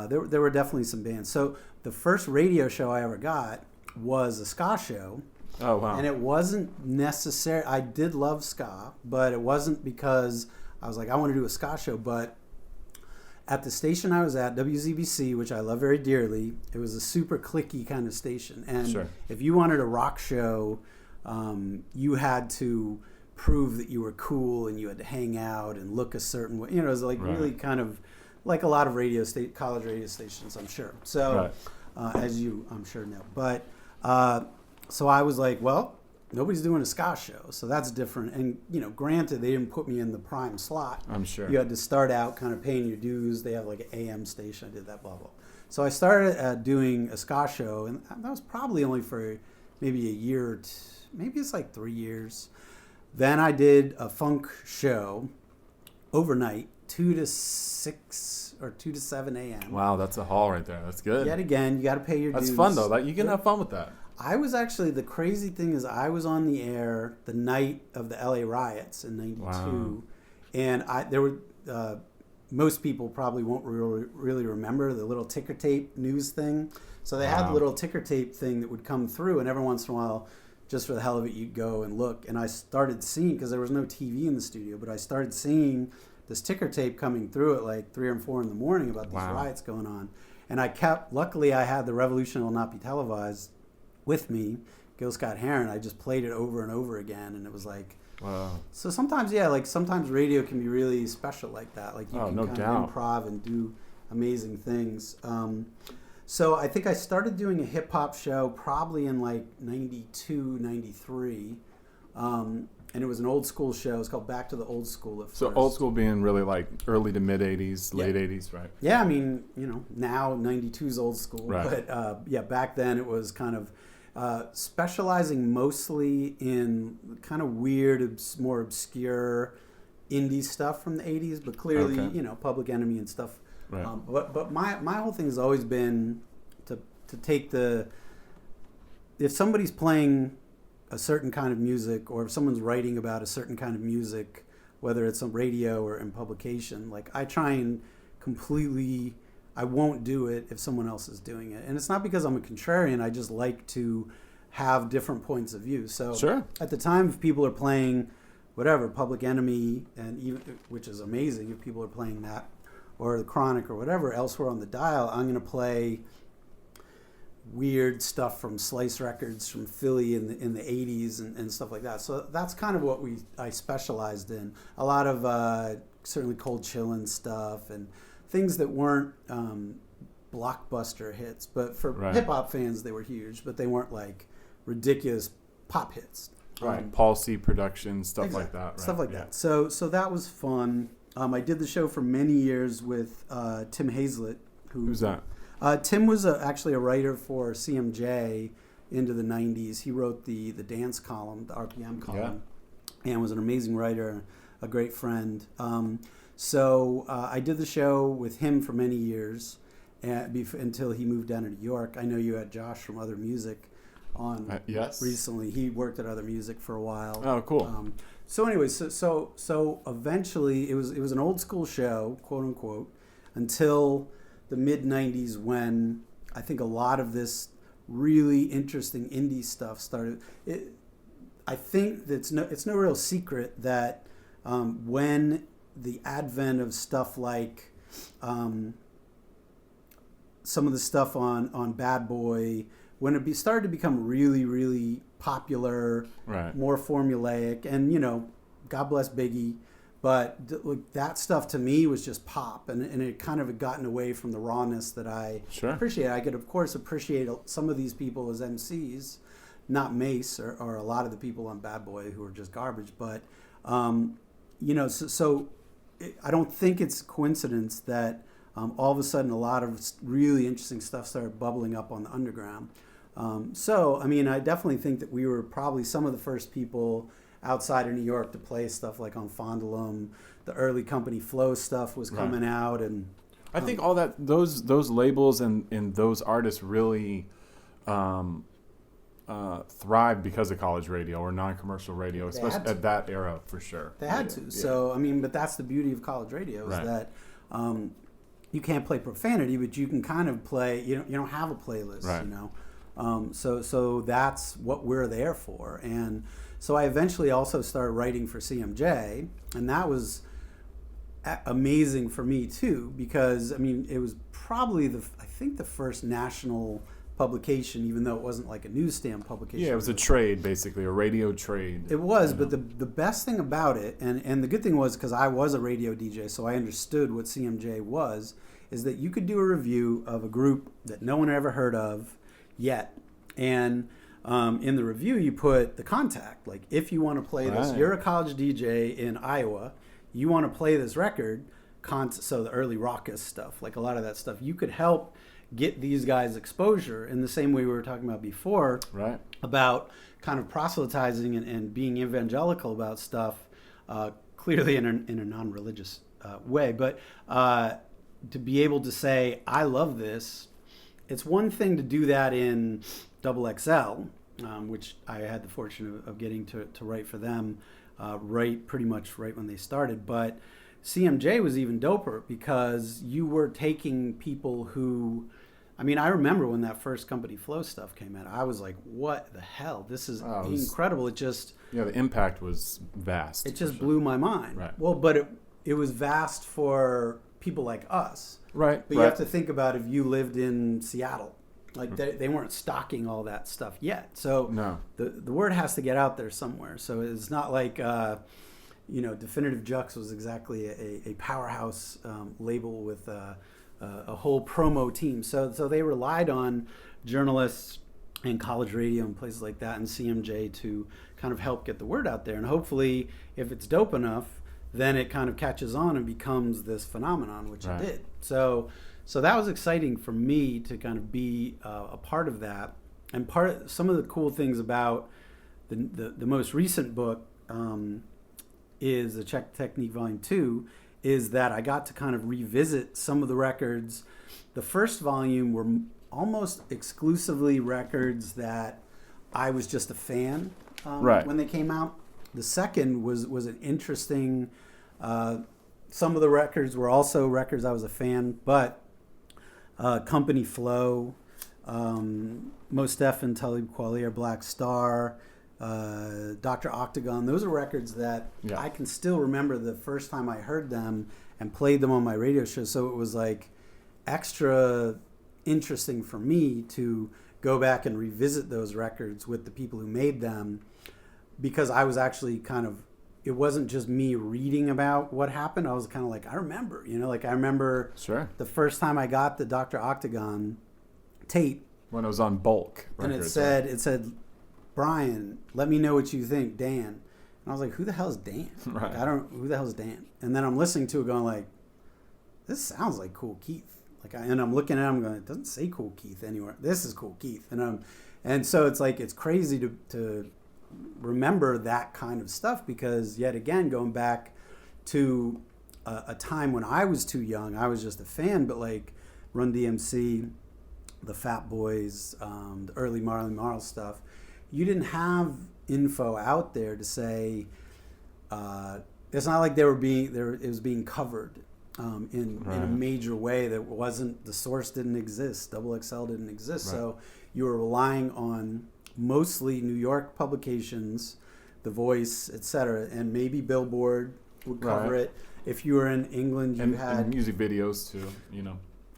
There were definitely some bands. So the first radio show I ever got was a ska show Oh, wow. And it wasn't necessary. I did love ska, but it wasn't because I was like, I want to do a ska show. But at the station I was at, WZBC, which I love very dearly, it was a super cliquey kind of station. And if you wanted a rock show, you had to prove that you were cool and you had to hang out and look a certain way. You know, it was like really kind of like a lot of college radio stations, I'm sure. So, as you, I'm sure, know. But so I was like, well, nobody's doing a ska show, so that's different. And, you know, granted, they didn't put me in the prime slot. I'm sure. You had to start out kind of paying your dues. They have like an AM station. I did that, blah, blah. So I started doing a ska show, and that was probably only for maybe a year or two. Maybe it's like 3 years. Then I did a funk show overnight, 2 to 6 or 2 to 7 a.m. Wow, that's a haul right there. That's good. Yet again, you got to pay your dues. That's fun, though. You can have fun with that. I was actually, the crazy thing is I was on the air the night of the LA riots in 92. Wow. And there were, most people probably won't really remember the little ticker tape news thing. So they had the little ticker tape thing that would come through, and every once in a while, just for the hell of it, you'd go and look. And I started seeing, because there was no TV in the studio, but I started seeing this ticker tape coming through at like 3 or 4 in the morning about these riots going on. And luckily I had The Revolution Will Not Be Televised with me, Gil Scott-Heron. I just played it over and over again, and it was like, wow. So sometimes, sometimes radio can be really special like that. Like you can kind of improv and do amazing things. So I think I started doing a hip hop show probably in like 92, 93. And it was an old school show. It's called Back to the Old School at first. So old school being really like early to mid 80s, late 80s, right? Yeah, I mean, you know, now 92 is old school. Right. But back then it was kind of specializing mostly in kind of weird, more obscure indie stuff from the 80s, but clearly, you know, Public Enemy and stuff. Right. But my whole thing has always been to take if somebody's playing a certain kind of music, or if someone's writing about a certain kind of music, whether it's on radio or in publication, like I try and I won't do it if someone else is doing it. And it's not because I'm a contrarian, I just like to have different points of view. So at the time, if people are playing whatever, Public Enemy, and even, which is amazing if people are playing that, or The Chronic or whatever, elsewhere on the dial, I'm going to play weird stuff from Slice Records from Philly in the 80s and stuff like that. So that's kind of what I specialized in. A lot of certainly Cold Chillin' stuff and things that weren't blockbuster hits, but for hip-hop fans they were huge, but they weren't like ridiculous pop hits. Right. Paul C. Production, stuff like that. Right? Stuff like that. So that was fun. I did the show for many years with Tim Hazlett. Who's that? Tim was actually a writer for CMJ into the 90s. He wrote the dance column, the RPM column, and was an amazing writer, a great friend. So I did the show with him for many years until he moved down to New York. I know you had Josh from Other Music on recently. He worked at Other Music for a while. Oh, cool. So anyway, so eventually it was an old school show, quote unquote, until the mid 90s, when I think a lot of this really interesting indie stuff started. I think that it's no real secret that when the advent of stuff like some of the stuff on Bad Boy, when it started to become really, really popular, more formulaic, and, you know, God bless Biggie, but that stuff to me was just pop, and it kind of had gotten away from the rawness that I appreciate. I could, of course, appreciate some of these people as MCs, not Mace or a lot of the people on Bad Boy who are just garbage, but, you know, so I don't think it's a coincidence that all of a sudden a lot of really interesting stuff started bubbling up on the underground. So, I mean, I definitely think that we were probably some of the first people outside of New York to play stuff like on Fondulum. The early Company Flow stuff was coming out, and I think all that those labels and those artists really thrived because of college radio or non-commercial radio, especially at that era, for sure. They had to. So, I mean, but that's the beauty of college radio is that you can't play profanity, but you can kind of play. You don't have a playlist, you know. So that's what we're there for. And so I eventually also started writing for CMJ, and that was amazing for me too, because I mean it was probably I think the first national publication, even though it wasn't like a newsstand publication. Yeah, it was a trade, basically, a radio trade. It was, but the best thing about it, and the good thing was, because I was a radio DJ, so I understood what CMJ was, is that you could do a review of a group that no one ever heard of yet. And in the review, you put the contact. Like, if you want to play this, you're a college DJ in Iowa, you want to play this record, so the early raucous stuff, like a lot of that stuff, you could help get these guys exposure in the same way we were talking about before, right? About kind of proselytizing and being evangelical about stuff, clearly in a non-religious way. But to be able to say, I love this, it's one thing to do that in XXL, which I had the fortune of getting to write for them pretty much right when they started. But CMJ was even doper, because you were taking people who, I mean, I remember when that first Company Flow stuff came out, I was like, what the hell? This is incredible. It just... Yeah, the impact was vast. It just blew my mind. Right. Well, but it was vast for people like us. Right. But you have to think about if you lived in Seattle. Like, they weren't stocking all that stuff yet. So no. The word has to get out there somewhere. So it's not like... Definitive Jux was exactly a powerhouse label with a whole promo team. So they relied on journalists and college radio and places like that and CMJ to kind of help get the word out there. And hopefully, if it's dope enough, then it kind of catches on and becomes this phenomenon, which it did. So that was exciting for me to kind of be a part of that. And some of the cool things about the most recent book, is the Czech Technique Volume 2, is that I got to kind of revisit some of the records. The first volume were almost exclusively records that I was just a fan when they came out. The second was an interesting, some of the records were also records I was a fan, but Company Flow, Mos Def and Talib Kweli, Black Star, Dr. Octagon, those are records that I can still remember the first time I heard them and played them on my radio show. So it was like extra interesting for me to go back and revisit those records with the people who made them, because I was actually it wasn't just me reading about what happened. I was kind of like, I remember, I remember the first time I got the Dr. Octagon tape. When it was on bulk records. And it said, Brian, let me know what you think, Dan. And I was like, who the hell's Dan? Right. Who the hell's Dan? And then I'm listening to it going like, this sounds like Cool Keith. And I'm looking at it, I'm going, it doesn't say Cool Keith anywhere. This is Cool Keith. And so it's like, it's crazy to remember that kind of stuff, because yet again, going back to a time when I was too young, I was just a fan, but like Run DMC, the Fat Boys, the early Marley Marl stuff, you didn't have info out there to say, it's not like it was being covered in a major way that wasn't, the source didn't exist, XXL didn't exist. Right. So you were relying on mostly New York publications, The Voice, etc., and maybe Billboard would cover it. If you were in England, you had... And music videos too,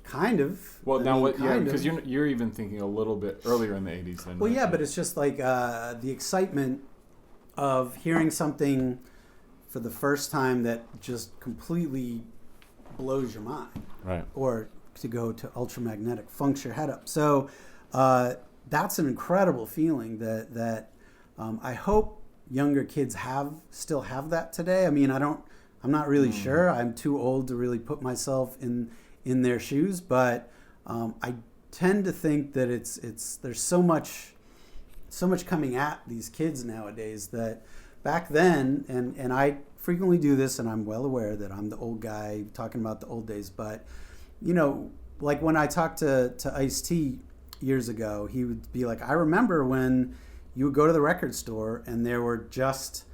Kind of. Well, because you're even thinking a little bit earlier in the 80s. Than well, yeah, but it's just like the excitement of hearing something for the first time that just completely blows your mind. Right. Or to go to ultramagnetic, funks your head up. So that's an incredible feeling that I hope younger kids still have that today. I mean, I'm not really sure. I'm too old to really put myself in their shoes, but I tend to think that there's so much coming at these kids nowadays that back then, and I frequently do this, and I'm well aware that I'm the old guy talking about the old days, but like when I talked to Ice-T years ago, he would be like, I remember when you would go to the record store and there were just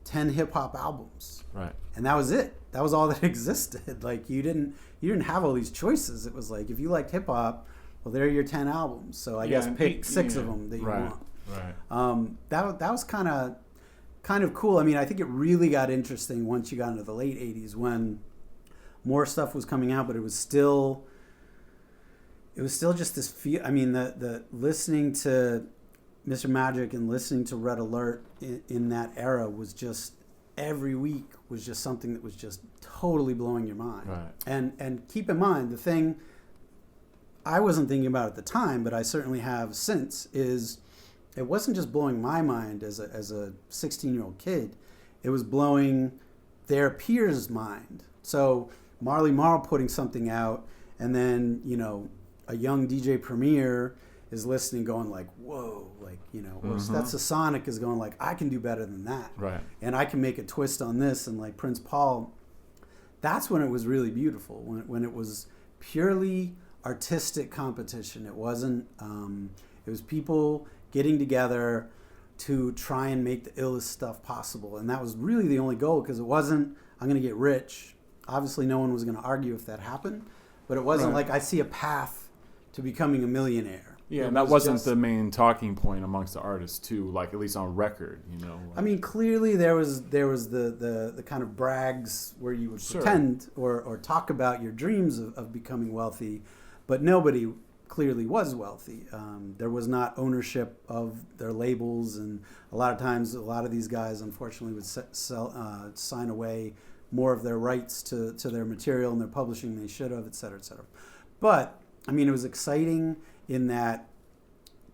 10 hip hop albums. Right. And that was it. That was all that existed. Like you didn't have all these choices. It was like, if you liked hip hop, well, there are your 10 albums. So I guess pick 6 of them that you want. Right. That was kind of cool. I mean, I think it really got interesting once you got into the late 80s when more stuff was coming out, but it was still just this feel. I mean, the listening to Mr. Magic and listening to Red Alert in that era was just, every week was just something that was just totally blowing your mind. Right. And keep in mind, the thing I wasn't thinking about at the time, but I certainly have since, is it wasn't just blowing my mind as a 16-year-old kid. It was blowing their peers' mind. So Marley Marl putting something out, and then, you know, a young DJ Premier is listening going like, whoa, like, you know, or That's a Sonic is going like, I can do better than that. Right. And I can make a twist on this. And like Prince Paul, that's when it was really beautiful, when it was purely artistic competition. It wasn't, it was people getting together to try and make the illest stuff possible. And that was really the only goal, because it wasn't, I'm going to get rich. Obviously, no one was going to argue if that happened, but it wasn't like I see a path to becoming a millionaire. Yeah, and that wasn't the main talking point amongst the artists too, like at least on record, you know. I mean, clearly there was the kind of brags where you would pretend or talk about your dreams of becoming wealthy, but nobody clearly was wealthy. There was not ownership of their labels, and a lot of times, a lot of these guys, unfortunately, would sign away more of their rights to their material and their publishing than they should have, et cetera, et cetera. But, I mean, it was exciting in that,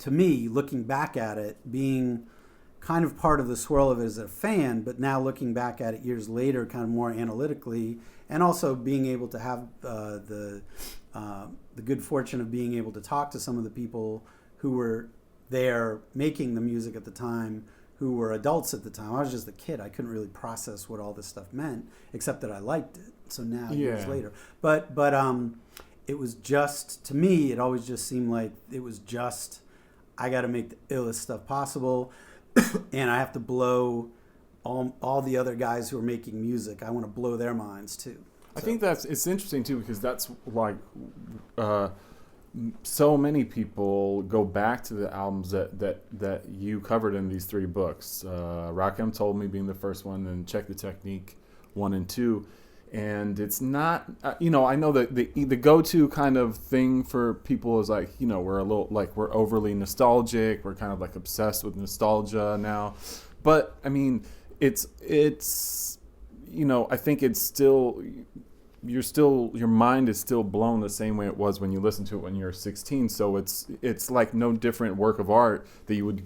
to me, looking back at it, being kind of part of the swirl of it as a fan, but now looking back at it years later, kind of more analytically, and also being able to have the good fortune of being able to talk to some of the people who were there making the music at the time, who were adults at the time. I was just a kid. I couldn't really process what all this stuff meant, except that I liked it. So now, years later. But it was just, to me, it always just seemed like it was just, I got to make the illest stuff possible, and I have to blow all the other guys who are making music. I want to blow their minds too. I think it's interesting too, because that's like so many people go back to the albums that you covered in these 3 books. Rakim Told Me being the first one, and Check the Technique 1 and 2. And it's not, you know, I know that the go-to kind of thing for people is like, you know, we're overly nostalgic. We're kind of like obsessed with nostalgia now. But I mean, it's, you know, I think it's still, your mind is still blown the same way it was when you listened to it when you were 16. So it's like no different work of art that would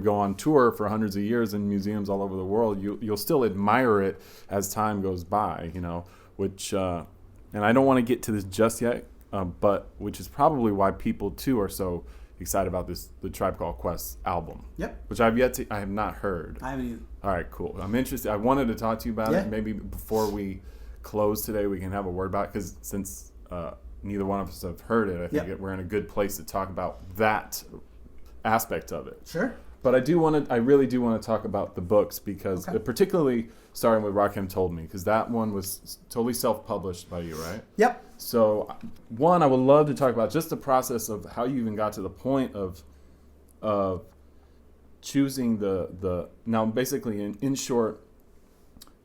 go on tour for hundreds of years in museums all over the world. You'll still admire it as time goes by, you know, which and I don't want to get to this just yet, but which is probably why people too are so excited about the Tribe Called Quest album. Yep. Which I have not heard. I haven't either. All right, cool. I'm interested. I wanted to talk to you about it. Maybe before we close today, we can have a word about it, because since neither one of us have heard it, I think we're in a good place to talk about that aspect of it. Sure. But I really do want to talk about the books, because particularly starting with Rakim Told Me, because that one was totally self-published by you, right? Yep. So one, I would love to talk about just the process of how you even got to the point of choosing the now basically in short,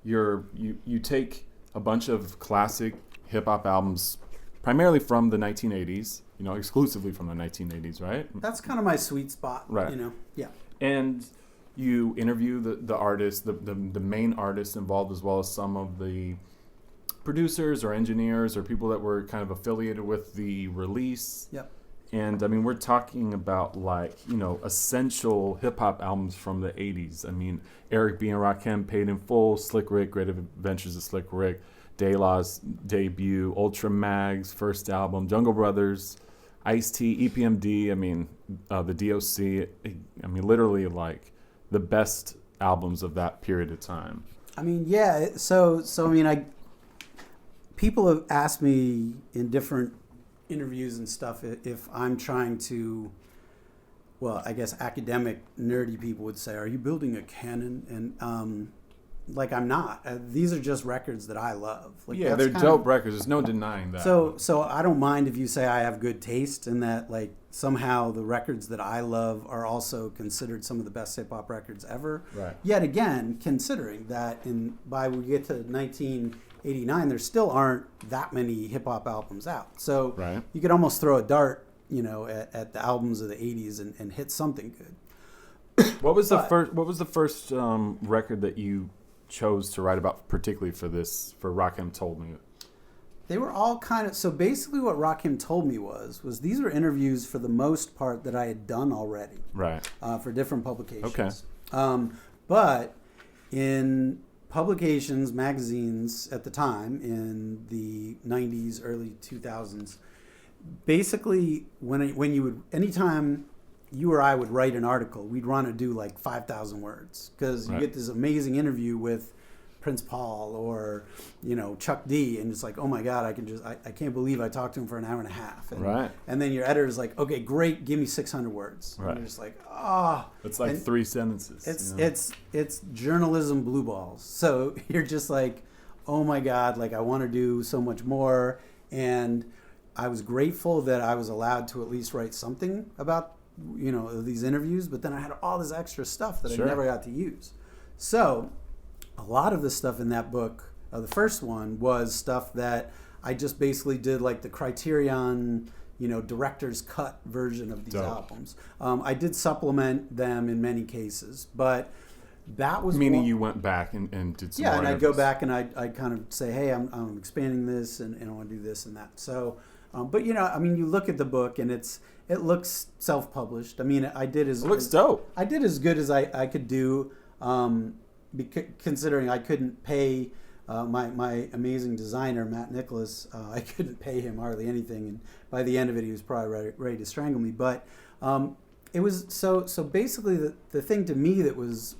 you take a bunch of classic hip-hop albums, primarily from the 1980s, you know, exclusively from the 1980s, right? That's kind of my sweet spot, right? You know, yeah. And you interview the artists, the main artists involved, as well as some of the producers or engineers or people that were kind of affiliated with the release. Yep. And I mean, we're talking about, like, you know, essential hip-hop albums from the 80s. I mean, Eric B. and Rakim, Paid in Full, Slick Rick, Great Adventures of Slick Rick, De La's debut, Ultra Mag's first album, Jungle Brothers, Ice-T, EPMD, I mean, the DOC, I mean, literally, like, the best albums of that period of time. I mean, yeah, so I mean, people have asked me in different interviews and stuff if I'm trying to, well, I guess academic nerdy people would say, are you building a canon? And like I'm not. These are just records that I love. Like, yeah, they're dope records. There's no denying that. So I don't mind if you say I have good taste and that like somehow the records that I love are also considered some of the best hip hop records ever. Right. Yet again, considering that by we get to 1989, there still aren't that many hip hop albums out. So right. you could almost throw a dart, at the albums of the 80s and hit something good. What was the first record that you chose to write about, particularly for Rakim Told Me? They were all kind of, so basically what Rakim Told Me was these were interviews for the most part that I had done already. Right. For different publications. Okay. But in publications, magazines at the time, in the 90s, early 2000s, basically anytime you or I would write an article, we'd want to do like 5,000 words because you get this amazing interview with Prince Paul or Chuck D, and it's like, oh my God, I can't believe I talked to him for an hour and a half. And then your editor's like, okay, great, give me 600 words. Right. And you're just like, it's like 3 sentences. It's journalism blue balls. So you're just like, oh my God, like I want to do so much more. And I was grateful that I was allowed to at least write something about these interviews, but then I had all this extra stuff that I never got to use. So a lot of the stuff in that book, the first one, was stuff that I just basically did like the Criterion, director's cut version of these albums. I did supplement them in many cases, but that was you went back and did some more and I'd go back and I'd kind of say, hey, I'm expanding this and I want to do this and that. So, but you look at the book and it looks self-published. I mean, I did as dope. I did as good as I could do, considering I couldn't pay my amazing designer Matt Nicholas. I couldn't pay him hardly anything, and by the end of it, he was probably ready to strangle me. But it was so basically the thing to me that was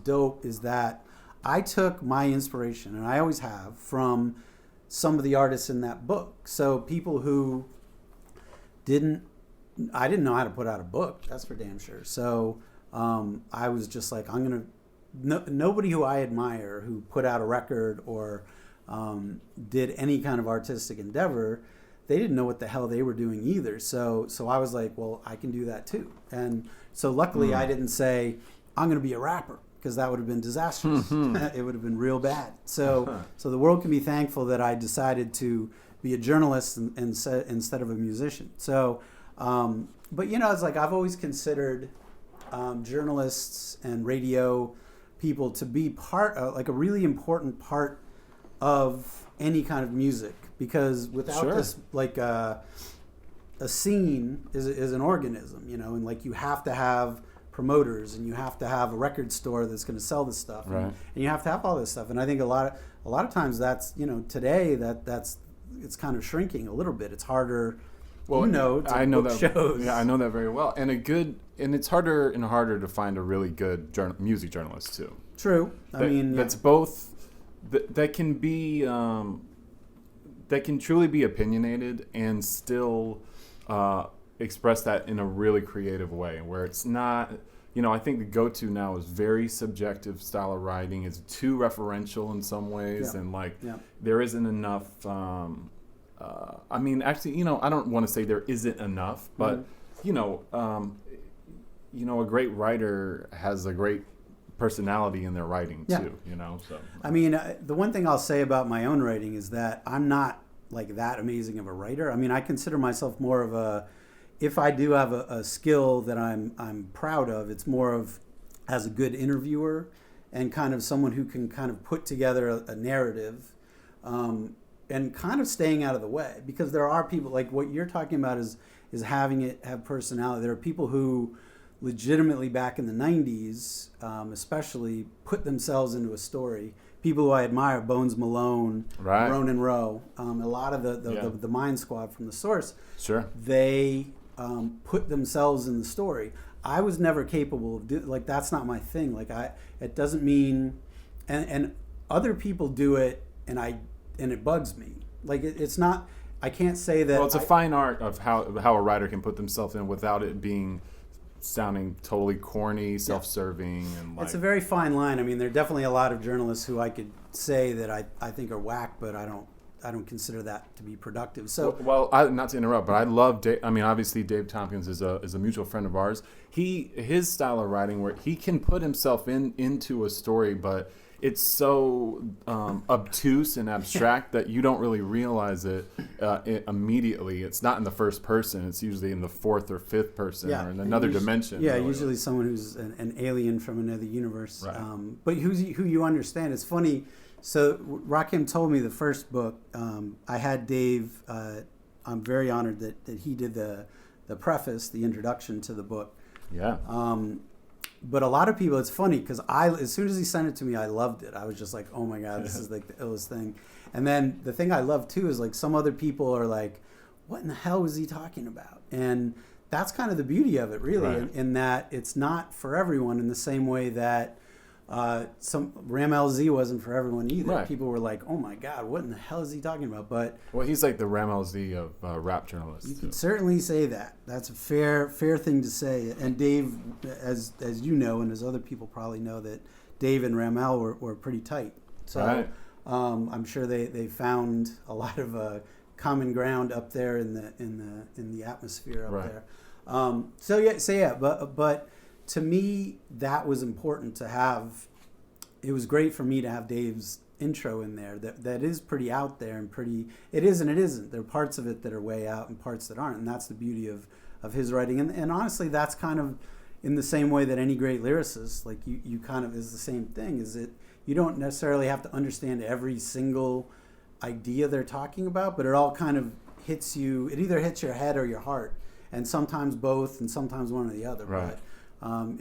dope is that I took my inspiration, and I always have, from some of the artists in that book. So people who I didn't know how to put out a book, that's for damn sure. So I was just like, nobody who I admire who put out a record or did any kind of artistic endeavor, they didn't know what the hell they were doing either. So I was like, well, I can do that too. And so luckily I didn't say, I'm going to be a rapper, because that would have been disastrous. It would have been real bad. So the world can be thankful that I decided to be a journalist instead of a musician. So, but it's like I've always considered journalists and radio people to be like a really important part of any kind of music, because without this, like a scene is an organism, and like you have to have promoters and you have to have a record store that's going to sell this stuff, and you have to have all this stuff. And I think a lot of times that's today that's it's kind of shrinking a little bit. It's harder. Well, I know that. Shows. Yeah, I know that very well. And it's harder and harder to find a really good music journalist too. True. That's both. That can be. That can truly be opinionated and still express that in a really creative way, where it's not. I think the go-to now is very subjective style of writing. It's too referential in some ways, and there isn't enough. Actually, I don't want to say there isn't enough, but a great writer has a great personality in their writing too. So the one thing I'll say about my own writing is that I'm not like that amazing of a writer. I consider myself more of a. If I do have a skill that I'm proud of, it's more of as a good interviewer and kind of someone who can kind of put together a narrative, and kind of staying out of the way, because there are people like what you're talking about is having it have personality. There are people who legitimately back in the 90s, especially, put themselves into a story. People who I admire, Bones Malone, Ronan Rowe, a lot of the Mind Squad from The Source. Sure. They put themselves in the story. I was never capable of that's not my thing. It doesn't mean, and other people do it, and it bugs me. It's not. I can't say that. Well, it's a fine art of how a writer can put themselves in without it being sounding totally corny, self-serving, and like, it's a very fine line. I mean, there are definitely a lot of journalists who I could say that I think are whack, but I don't consider that to be productive. So, not to interrupt, but I love Dave. I mean, obviously, Dave Tompkins is a mutual friend of ours. His style of writing, where he can put himself into a story, but it's so obtuse and abstract that you don't really realize it immediately. It's not in the first person. It's usually in the fourth or fifth person, or in another dimension. Yeah, really. Usually someone who's an alien from another universe. Right. But who you understand. It's funny. So Rakim told me the first book. I had Dave. I'm very honored that he did the preface, the introduction to the book. Yeah. But a lot of people, it's funny because as soon as he sent it to me, I loved it. I was just like, oh my God, this is like the illest thing. And then the thing I love too is like some other people are like, what in the hell was he talking about? And that's kind of the beauty of it, really, right. in that it's not for everyone in the same way that some Ram LZ wasn't for everyone either. Right. People were like, oh my God, what in the hell is he talking about? But he's like the Ram LZ of rap journalists. You could certainly say that. That's a fair thing to say. And Dave, as you know, and as other people probably know, that Dave and Ramel were pretty tight. So right. I'm sure they found a lot of common ground up there in the atmosphere up right. there. But to me, that was important to have. It was great for me to have Dave's intro in there. That is pretty out there and pretty. It is and it isn't. There are parts of it that are way out and parts that aren't, and that's the beauty of his writing. And honestly, that's kind of in the same way that any great lyricist, like you kind of is the same thing. Is that you don't necessarily have to understand every single idea they're talking about, but it all kind of hits you. It either hits your head or your heart, and sometimes both, and sometimes one or the other. Right. But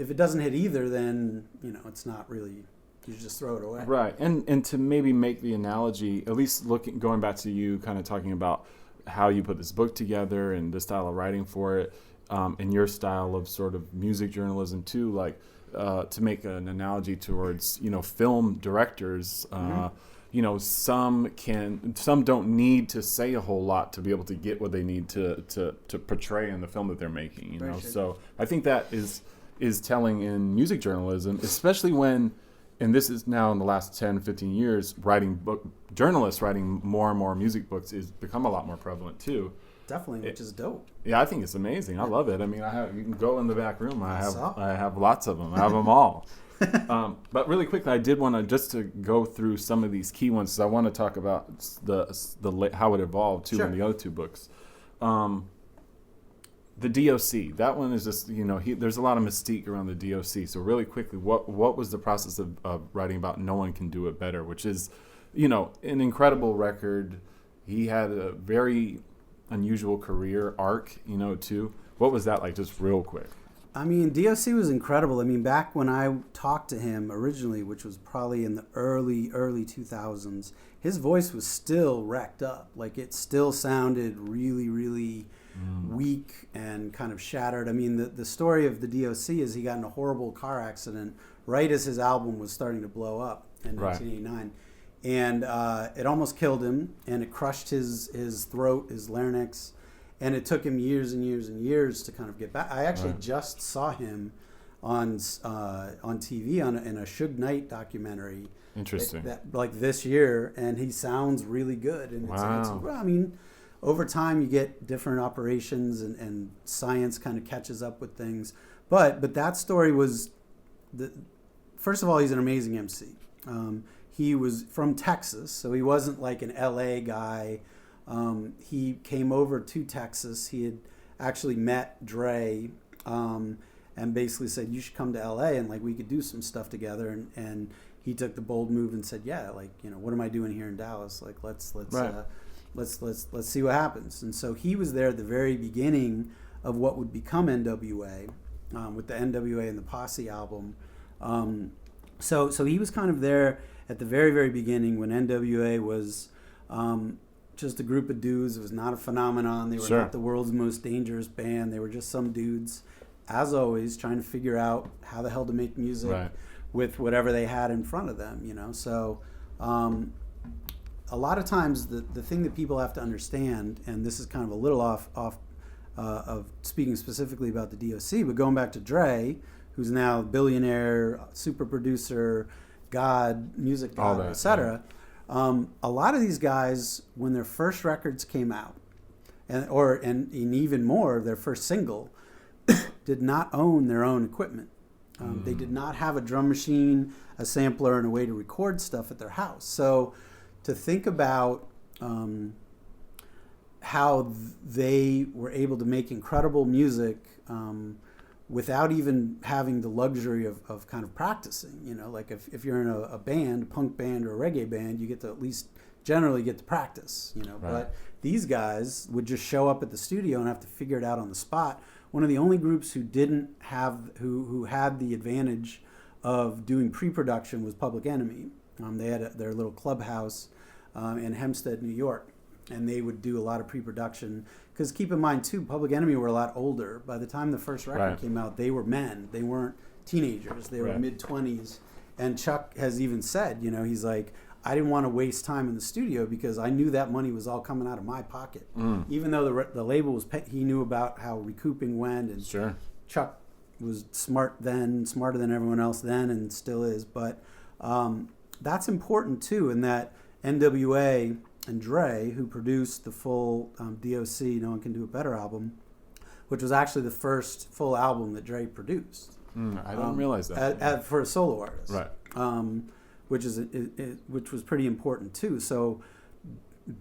if it doesn't hit either, then it's not really. You just throw it away. Right. And to maybe make the analogy, at least going back to you kind of talking about how you put this book together and the style of writing for it, and your style of sort of music journalism too, like to make an analogy towards, film directors, some don't need to say a whole lot to be able to get what they need to portray in the film that they're making, Sure. So I think that is telling in music journalism, especially when, and this is now in the last 10, 15 years, journalists writing more and more music books is become a lot more prevalent too. Definitely, which is dope. Yeah, I think it's amazing. I love it. I mean, you can go in the back room. I have lots of them. I have them all. But really quickly, I did want to just to go through some of these key ones, because I want to talk about the how it evolved too. Sure. In the other two books. The DOC, that one is just, there's a lot of mystique around the DOC. So really quickly, what was the process of writing about No One Can Do It Better, which is, an incredible record. He had a very unusual career arc, too. What was that like, just real quick? I mean, DOC was incredible. I mean, back when I talked to him originally, which was probably in the early 2000s, his voice was still wrecked up. Like, it still sounded really, really weak and kind of shattered. I mean, the story of the DOC is he got in a horrible car accident right as his album was starting to blow up in 1989. And it almost killed him, and it crushed his throat, his larynx, and it took him years and years and years to kind of get back. I actually just saw him on TV in a Suge Knight documentary. Interesting. Like this year, and he sounds really good. And I mean, over time you get different operations and science kind of catches up with things. But that story was, first of all, he's an amazing MC. He was from Texas, so he wasn't like an LA guy. He came over to Texas. He had actually met Dre and basically said, you should come to LA and like we could do some stuff together. And he took the bold move and said, yeah, like, what am I doing here in Dallas? Like, let's see what happens. And so he was there at the very beginning of what would become NWA, with the NWA and the Posse album. So he was kind of there at the very, very beginning when NWA was just a group of dudes. It was not a phenomenon. They were not the world's most dangerous band. They were just some dudes, as always, trying to figure out how the hell to make music with whatever they had in front of them, So a lot of times the thing that people have to understand, and this is kind of a little off of speaking specifically about the DOC, but going back to Dre, who's now a billionaire, super producer, God, music god, etc. A lot of these guys, when their first records came out, and even more, their first single, did not own their own equipment. They did not have a drum machine, a sampler, and a way to record stuff at their house. So to think about how they were able to make incredible music without even having the luxury of kind of practicing. You know, like if you're in a band, a punk band or a reggae band, you get to at least generally get to practice, you know. Right. But these guys would just show up at the studio and have to figure it out on the spot. One of the only groups who didn't have, who had the advantage of doing pre-production was Public Enemy. They had their little clubhouse in Hempstead, New York, and they would do a lot of pre-production. Because keep in mind, too, Public Enemy were a lot older. By the time the first record came out, they were men. They weren't teenagers. They were mid-20s. And Chuck has even said, you know, he's like, I didn't want to waste time in the studio because I knew that money was all coming out of my pocket. Even though the label was, he knew about how recouping went. And Chuck was smarter than everyone else then, and still is. But that's important, too, in that NWA and Dre, who produced the full DOC, No One Can Do a Better album, which was actually the first full album that Dre produced. I didn't realize that. For a solo artist. Right. Which was pretty important, too. So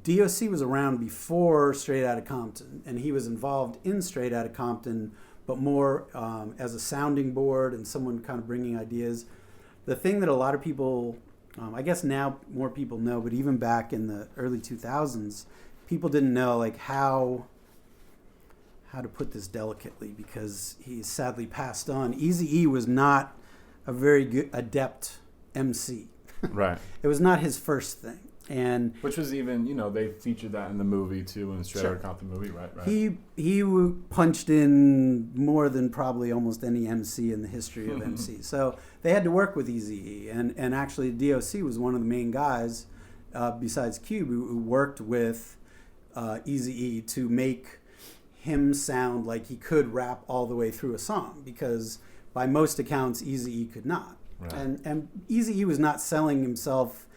DOC was around before Straight Outta Compton, and he was involved in Straight Outta Compton, but more as a sounding board and someone kind of bringing ideas. The thing that a lot of people... I guess now more people know, but even back in the early 2000s, people didn't know like how to put this delicately, because he sadly passed on. Eazy-E was not a very good adept MC. Right. It was not his first thing. And which was even, you know, they featured that in the movie too, in the Straight Outta Compton movie, right? He punched in more than probably almost any MC in the history of MC. So they had to work with Eazy-E, and actually DOC was one of the main guys, besides Cube, who worked with Eazy-E to make him sound like he could rap all the way through a song, because by most accounts Eazy-E could not. Right. And Eazy-E was not selling himself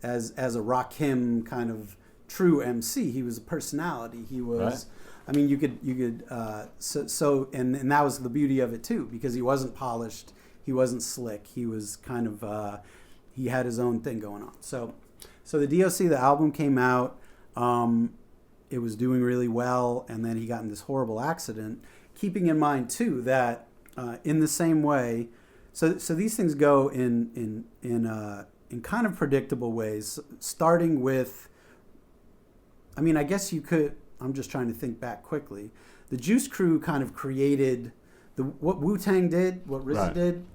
as a Rakim kind of true MC. He was a personality. He was, right. I mean, you could, and that was the beauty of it too, because he wasn't polished, he wasn't slick, he was kind of, he had his own thing going on. So the DOC, the album came out, it was doing really well, and then he got in this horrible accident, keeping in mind too that in the same way, so these things go in kind of predictable ways, starting with, I mean, I guess you could, I'm just trying to think back quickly. The Juice Crew kind of created what Wu-Tang did, what RZA did,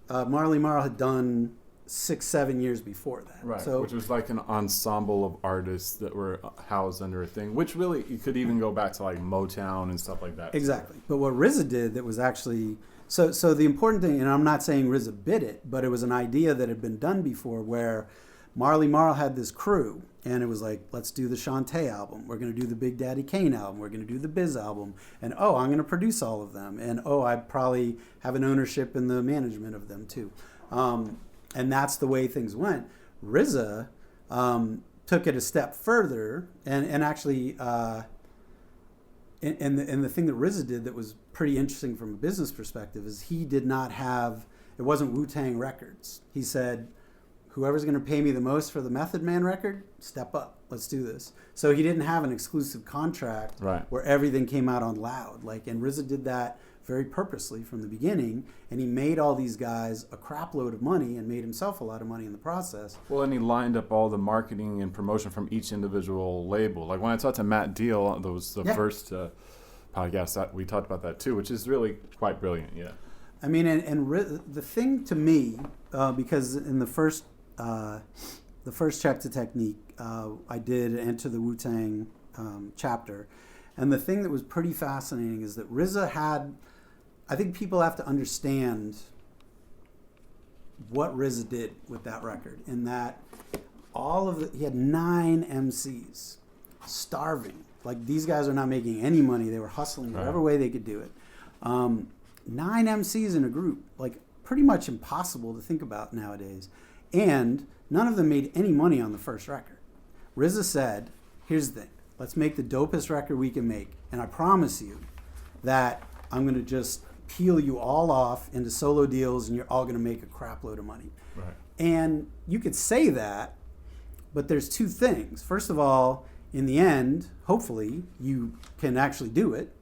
Marley Marl had done 6-7 years before that. Right, so, which was like an ensemble of artists that were housed under a thing, which really, you could even go back to like Motown and stuff like that. Exactly. But what RZA did that was actually... So the important thing, and I'm not saying RZA bid it, but it was an idea that had been done before, where Marley Marl had this crew, and it was like, let's do the Shantae album. We're going to do the Big Daddy Kane album. We're going to do the Biz album. And, I'm going to produce all of them. And, I probably have an ownership in the management of them, too. And that's the way things went. RZA took it a step further, and actually... And the thing that RZA did that was pretty interesting from a business perspective is he did not have, it wasn't Wu-Tang Records. He said, whoever's going to pay me the most for the Method Man record, step up. Let's do this. So he didn't have an exclusive contract where everything came out on loud. And RZA did that very purposely from the beginning, and he made all these guys a crap load of money and made himself a lot of money in the process. Well, and he lined up all the marketing and promotion from each individual label. Like when I talked to Matt Deal, that was the first podcast, we talked about that too, which is really quite brilliant, yeah. I mean, and the thing to me, because in the first Check to Technique, I did Enter the Wu-Tang chapter, and the thing that was pretty fascinating is that RZA had, I think people have to understand what RZA did with that record, in that he had 9 MCs starving Like, these guys are not making any money. They were hustling whatever way they could do it. 9 MCs in a group, like, pretty much impossible to think about nowadays. And none of them made any money on the first record. RZA said, here's the thing. Let's make the dopest record we can make. And I promise you that I'm going to just peel you all off into solo deals and you're all going to make a crap load of money. Right. And you could say that, but there's two things. First of all, in the end, hopefully, you can actually do it.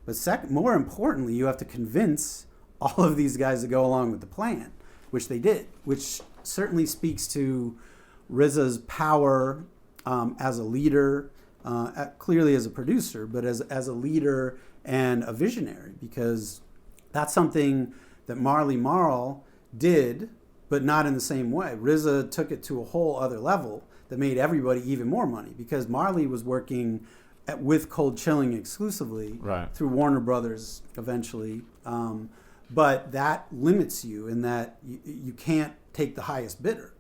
But second, more importantly, you have to convince all of these guys to go along with the plan, which they did, which certainly speaks to RZA's power as a leader, clearly as a producer, but as a leader and a visionary, because that's something that Marley Marl did, but not in the same way. RZA took it to a whole other level that made everybody even more money, because Marley was working with Cold Chilling exclusively through Warner Brothers eventually. But that limits you in that you can't take the highest bidder.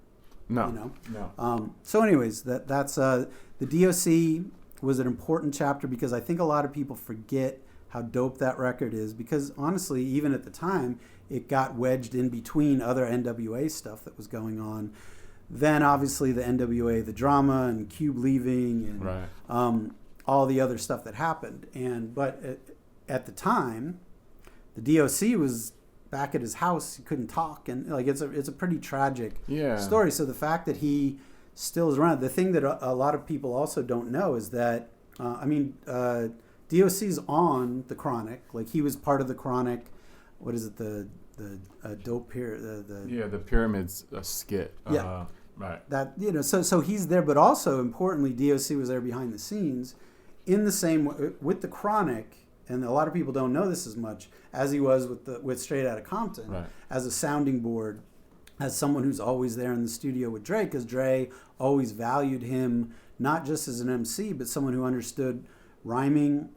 No. You know? No. So anyways, that's the DOC was an important chapter, because I think a lot of people forget how dope that record is, because honestly, even at the time, it got wedged in between other NWA stuff that was going on. Then obviously the NWA, the drama, and Cube leaving, and all the other stuff that happened. But at the time, the DOC was back at his house. He couldn't talk, and like it's a pretty tragic story. So the fact that he still is around. The thing that a lot of people also don't know is that DOC's on the Chronic. Like, he was part of the Chronic. What is it? The dope pyramid. The Pyramids skit. Yeah. Right. That, so he's there, but also importantly, DOC was there behind the scenes, in the same way with the Chronic, and a lot of people don't know this as much as he was with Straight Outta Compton, as a sounding board, as someone who's always there in the studio with Dre, because Dre always valued him not just as an MC, but someone who understood rhyming,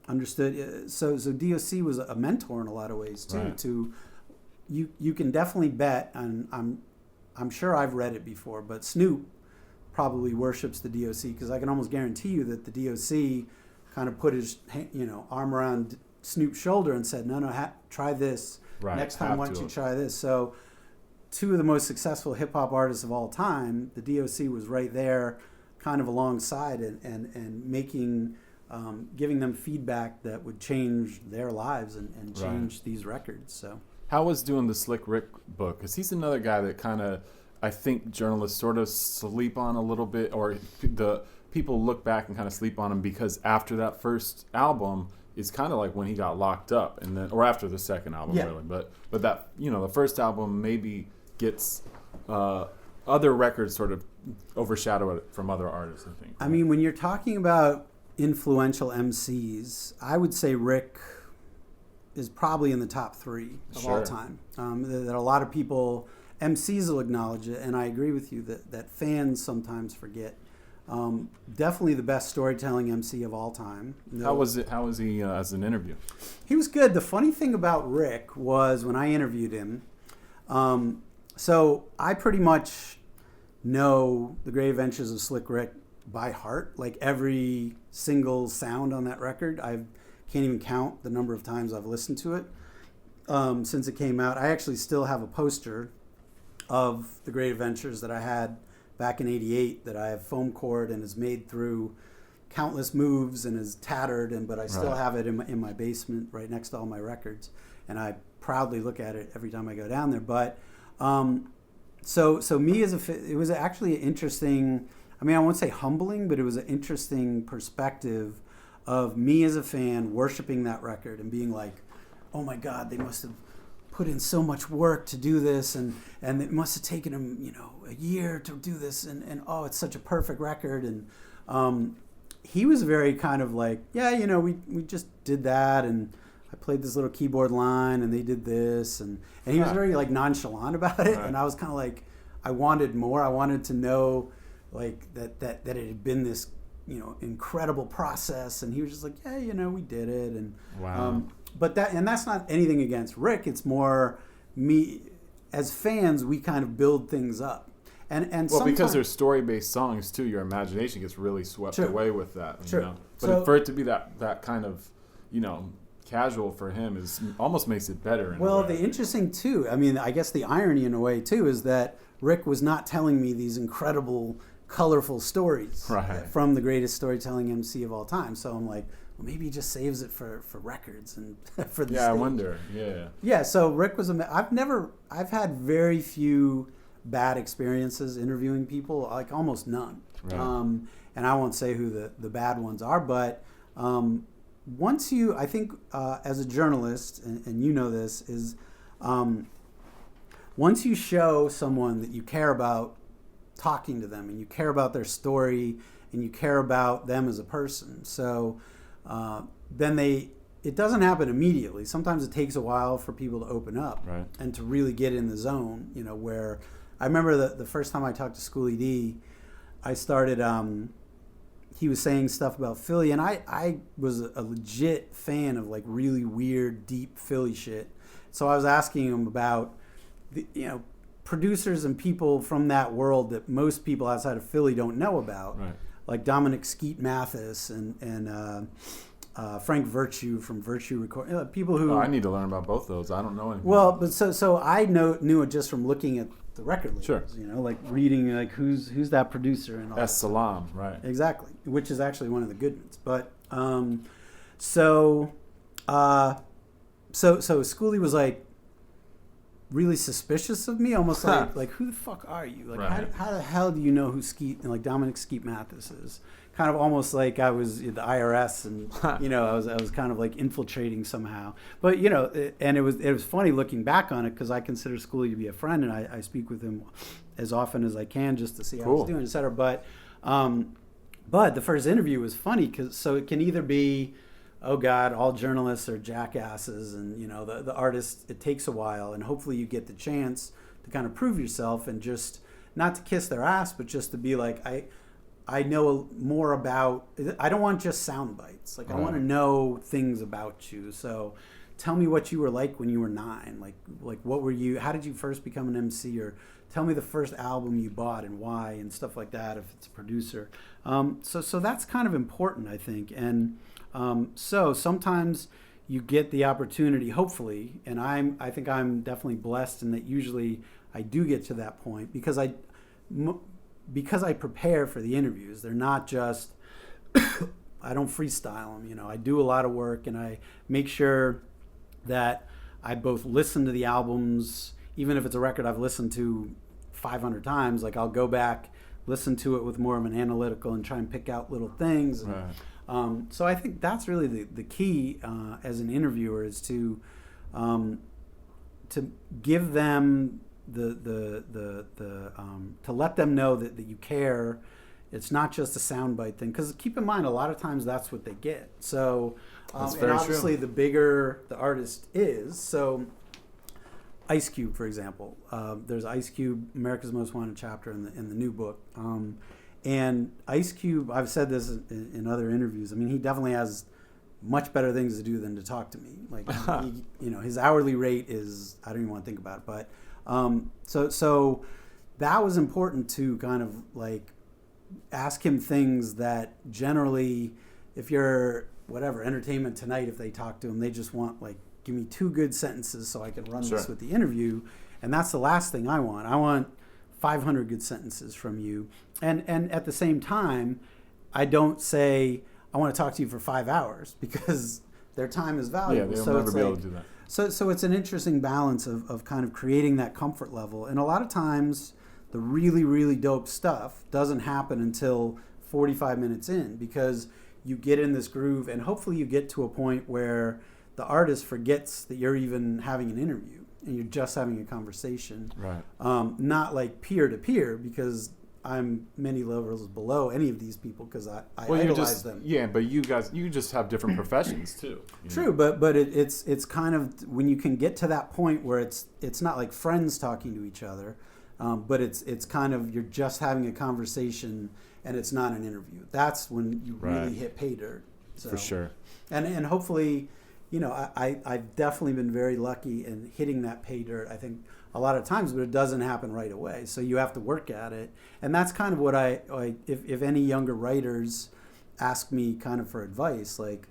so DOC was a mentor in a lot of ways too. Right. To you can definitely bet, and I'm sure I've read it before, but Snoop probably worships the DOC, because I can almost guarantee you that the DOC kind of put his arm around Snoop's shoulder and said, no, try this. Next time, why don't you try this? So two of the most successful hip-hop artists of all time, the DOC was right there kind of alongside and making, giving them feedback that would change their lives and change these records. So. How was doing the Slick Rick book? Because he's another guy that kind of, I think journalists sort of sleep on a little bit, or the people look back and kind of sleep on him, because after that first album is kind of like when he got locked up, and then, or after the second album really. But that, the first album maybe gets other records sort of overshadow it from other artists, I think. I mean, when you're talking about influential MCs, I would say Rick is probably in the top 3 of all time. That a lot of people, MCs will acknowledge it, and I agree with you that fans sometimes forget. Definitely the best storytelling MC of all time. How was he as an interview? He was good. The funny thing about Rick was when I interviewed him, so I pretty much know The Great Adventures of Slick Rick by heart. Like, every single sound on that record, I can't even count the number of times I've listened to it since it came out. I actually still have a poster of The Great Adventures that I had back in '88 that I have foam cored and is made through countless moves and is tattered, but I still have it in my basement right next to all my records, and I proudly look at it every time I go down there. But so me it was actually an interesting, I mean, I won't say humbling, but it was an interesting perspective of me as a fan worshiping that record and being like, oh my God, they must have put in so much work to do this, and it must have taken them, a year to do this, and oh, it's such a perfect record. And he was very kind of like, we just did that, and I played this little keyboard line, and they did this, and he was very like nonchalant about it, and I was kind of like, I wanted more. I wanted to know like that it had been this incredible process, and he was just like, we did it, and but that's not anything against Rick. It's more me as fans, we kind of build things up, And well, because they're story-based songs too, your imagination gets really swept away with that. You know? But for it to be that kind of, casual for him is almost makes it better. Well, the interesting too, I mean, I guess the irony in a way too is that Rick was not telling me these incredible, colorful stories from the greatest storytelling MC of all time. So I'm like, well, maybe he just saves it for records and for the stage. I wonder. Yeah. So Rick was I've had very few bad experiences interviewing people, like almost none. Right. And I won't say who the bad ones are, but once you, I think, as a journalist, and you know this, is once you show someone that you care about talking to them and you care about their story and you care about them as a person, so then it doesn't happen immediately. Sometimes it takes a while for people to open up and to really get in the zone, where I remember the first time I talked to Schoolie D, I started, he was saying stuff about Philly, and I was a legit fan of like really weird, deep Philly shit. So I was asking him about, producers and people from that world that most people outside of Philly don't know about, like Dominic Skeet Mathis and Frank Virtue from Virtue Record. People who I need to learn about both those. I don't know anything. Well, but so I knew it just from looking at the record labels, like reading like who's that producer and all that. Salam, right? Exactly, which is actually one of the good ones. But so Schoolie was like really suspicious of me, almost like who the fuck are you? Like how the hell do you know who Dominic Skeet Mathis is? Kind of almost like I was the IRS, and I was kind of like infiltrating somehow. But and it was funny looking back on it because I consider Schoolie to be a friend, and I speak with him as often as I can just to see how he's doing, etc. But the first interview was funny so it can either be, oh God, all journalists are jackasses, and the artist, it takes a while, and hopefully you get the chance to kind of prove yourself and just not to kiss their ass, but just to be like, I know more about, I don't want just sound bites. Like I want to know things about you. So tell me what you were like when you were 9. Like what were you, how did you first become an MC, or tell me the first album you bought and why, and stuff like that if it's a producer. So that's kind of important, I think. And so sometimes you get the opportunity, hopefully, and I think I'm definitely blessed in that usually I do get to that point because I prepare for the interviews. They're not just, I don't freestyle them, I do a lot of work, and I make sure that I both listen to the albums, even if it's a record I've listened to 500 times, like I'll go back, listen to it with more of an analytical and try and pick out little things. And, so I think that's really the key as an interviewer is to give them to let them know that you care. It's not just a soundbite thing, because keep in mind a lot of times that's what they get. So and obviously the bigger the artist is, so Ice Cube, for example, there's Ice Cube, America's Most Wanted chapter in the new book, and Ice Cube, I've said this in other interviews, I mean, he definitely has much better things to do than to talk to me. Like his hourly rate is, I don't even want to think about it, but so that was important to kind of like ask him things that generally, if you're Entertainment Tonight, if they talk to him, they just want like, give me 2 good sentences so I can run this with the interview. And that's the last thing I want. I want 500 good sentences from you. And at the same time, I don't say, I want to talk to you for 5 hours, because their time is valuable. Yeah, they'll never be able to do that. So it's an interesting balance of kind of creating that comfort level. And a lot of times the really, really dope stuff doesn't happen until 45 minutes in, because you get in this groove and hopefully you get to a point where the artist forgets that you're even having an interview and you're just having a conversation. Right. Not like peer to peer, because I'm many levels below any of these people because I idolize them. Yeah, but you just have different professions too. True, but it's kind of when you can get to that point where it's not like friends talking to each other, but it's kind of you're just having a conversation and it's not an interview. That's when you really hit pay dirt. So, for sure. And hopefully, I've definitely been very lucky in hitting that pay dirt. I think a lot of times, but it doesn't happen right away. So you have to work at it. And that's kind of what if any younger writers ask me kind of for advice, like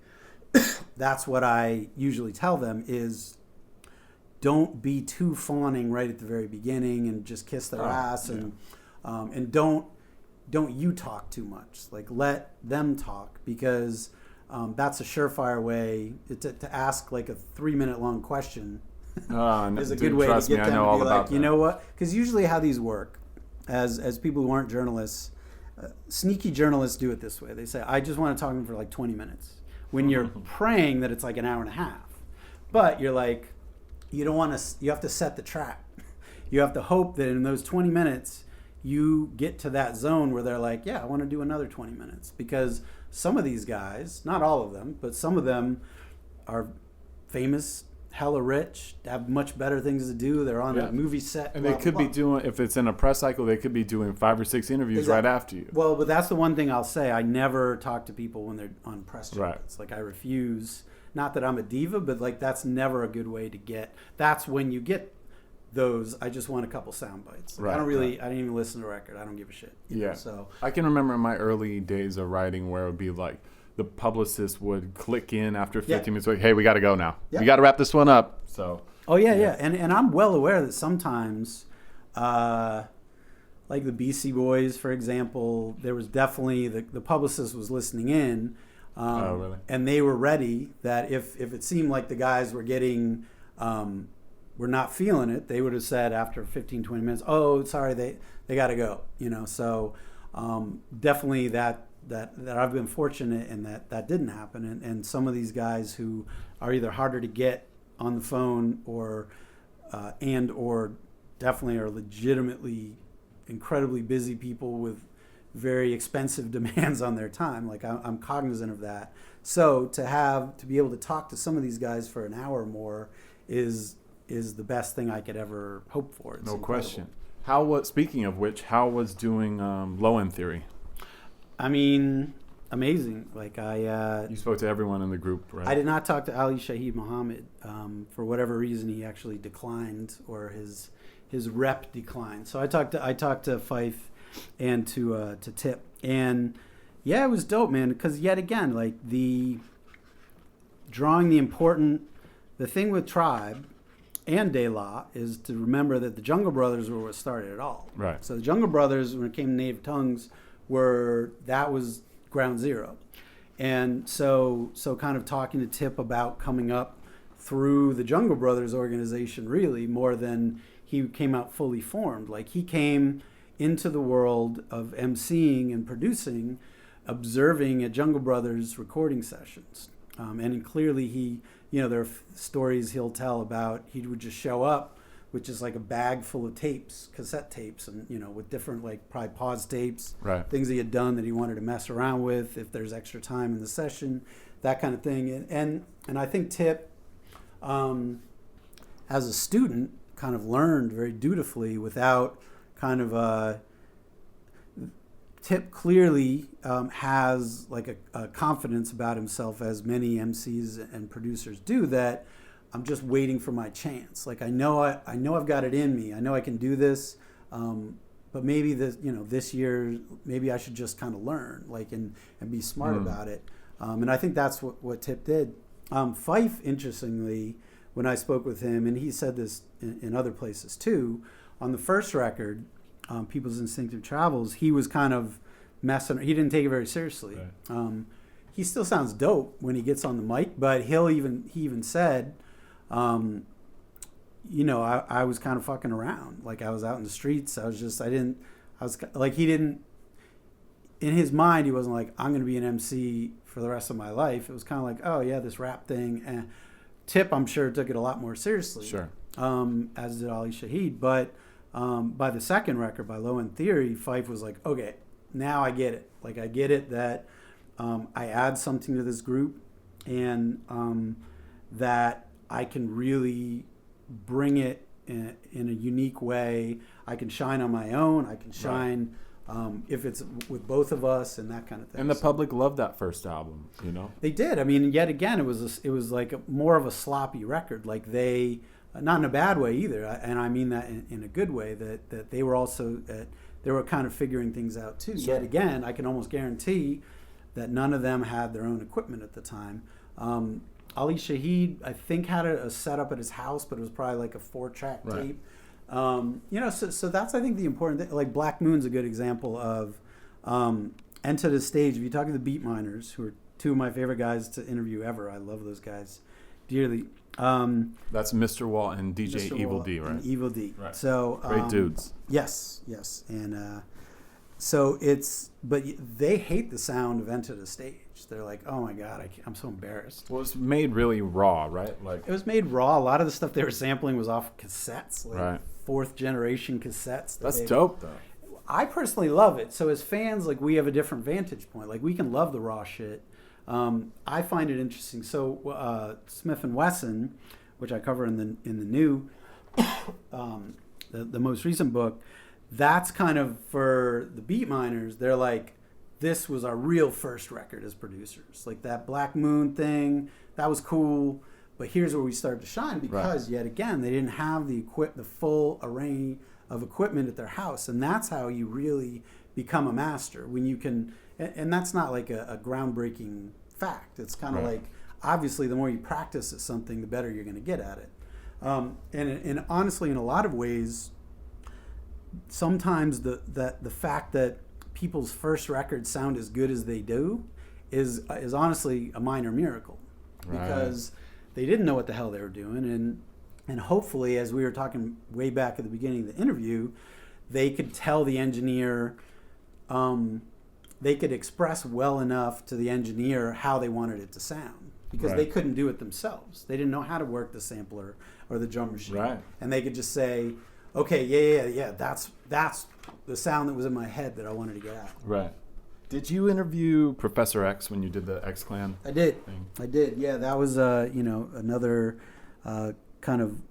that's what I usually tell them is don't be too fawning right at the very beginning and just kiss their ass and don't you talk too much. Like let them talk, because that's a surefire way to ask like a 3-minute long question. Is a good way to get them to be like, you know what? Because usually how these work, as people who aren't journalists, sneaky journalists do it this way. They say, I just want to talk to them for like 20 minutes. When you're praying that it's like an hour and a half. But you're like, you don't want to, you have to set the trap. You have to hope that in those 20 minutes, you get to that zone where they're like, yeah, I want to do another 20 minutes. Because some of these guys, not all of them, but some of them are famous, hella rich, have much better things to do. They're on a movie set. And they could be doing, if it's in a press cycle, they could be doing 5 or 6 interviews right after you. Well, but that's the one thing I'll say. I never talk to people when they're on press junkets. Right. Like I refuse. Not that I'm a diva, but like that's never a good way to get. That's when you get those. I just want a couple sound bites. Like, I didn't even listen to the record. I don't give a shit. You know? So I can remember in my early days of writing where it would be like, the publicist would click in after 15 minutes, like, hey, we got to go now. We got to wrap this one up. So. Oh, yeah. And I'm well aware that sometimes, like the BC Boys, for example, there was definitely, the publicist was listening in. Really? And they were ready that if it seemed like the guys were getting, were not feeling it, they would have said after 15, 20 minutes, oh, sorry, they got to go. You know, so definitely that I've been fortunate in that didn't happen. And some of these guys who are either harder to get on the phone or definitely are legitimately incredibly busy people with very expensive demands on their time. Like I'm cognizant of that. So to be able to talk to some of these guys for an hour or more is the best thing I could ever hope for. It's incredible. Question. Speaking of which, how was doing Low End Theory? I mean, amazing. Like you spoke to everyone in the group, right? I did not talk to Ali Shaheed Muhammad. For whatever reason, he actually declined, or his rep declined. So I talked to Fife and to Tip, and yeah, it was dope, man. Because yet again, like the thing with Tribe and De La is to remember that the Jungle Brothers were what started it all. Right. So the Jungle Brothers, when it came to native tongues, that was ground zero. And so kind of talking to Tip about coming up through the Jungle Brothers organization, really more than he came out fully formed. Like he came into the world of emceeing and producing, observing at Jungle Brothers recording sessions. And clearly there are stories he'll tell about, he would just show up with just like a bag full of tapes, cassette tapes, and with different like probably pause tapes, things he had done that he wanted to mess around with if there's extra time in the session, that kind of thing. And I think Tip, as a student, kind of learned very dutifully without kind of Tip clearly has like a confidence about himself, as many MCs and producers do, that I'm just waiting for my chance. Like I know I've got it in me. I know I can do this, but maybe this year maybe I should just kind of learn, like and be smart about it. And I think that's what Tip did. Fife, interestingly, when I spoke with him, and he said this in other places too, on the first record, People's Instinctive Travels, he was kind of messing. He didn't take it very seriously. Right. He still sounds dope when he gets on the mic, but he even said, I was kind of fucking around. Like I was out in the streets. In his mind, he wasn't like, I'm going to be an MC for the rest of my life. It was kind of like, oh yeah, this rap thing. And Tip, I'm sure, took it a lot more seriously. Sure. As did Ali Shaheed. But by the second record, by Low End Theory, Fife was like, okay, now I get it. Like I get it that I add something to this group, and that I can really bring it in a unique way. I can shine on my own. I can shine if it's with both of us and that kind of thing. And the public loved that first album, They did. I mean, yet again, it was like more of a sloppy record. Like they not in a bad way either, and I mean that in a good way, that they were also they were kind of figuring things out too. Sure. Yet again, I can almost guarantee that none of them had their own equipment at the time. Ali Shaheed, I think, had a setup at his house, but it was probably like a 4-track tape. So that's, I think, the important thing. Like Black Moon's a good example of Enter the Stage. If you talk to the Beat Miners, who are two of my favorite guys to interview ever, I love those guys dearly. That's Mr. Walt and DJ Evil Walt D, right? and Evil D. Right. So great dudes. Yes, and so but they hate the sound of Enter the Stage. They're like, oh my God, I'm so embarrassed. Well, it's made really raw, right? Like it was made raw. A lot of the stuff they were sampling was off cassettes, like right. 4th generation cassettes. That's dope, though. I personally love it. So as fans, like, we have a different vantage point. Like, we can love the raw shit. I find it interesting. So Smith and Wesson, which I cover in the new, the most recent book, that's kind of for the Beat Miners. They're like, this was our real first record as producers. Like that Black Moon thing, that was cool. But here's where we started to shine because yet again, they didn't have the full array of equipment at their house. And that's how you really become a master, when you can, and that's not like a groundbreaking fact. It's kind of like, obviously, the more you practice at something, the better you're going to get at it. And honestly, in a lot of ways, sometimes the fact that people's first records sound as good as they do is honestly a minor miracle, because they didn't know what the hell they were doing, and hopefully, as we were talking way back at the beginning of the interview, they could tell the engineer, they could express well enough to the engineer how they wanted it to sound, because they couldn't do it themselves. They didn't know how to work the sampler or the drum machine, and they could just say, okay, yeah, that's the sound that was in my head that I wanted to get out. Right. Did you interview Professor X when you did the X Clan? I did. Thing? I did. Yeah, that was another kind of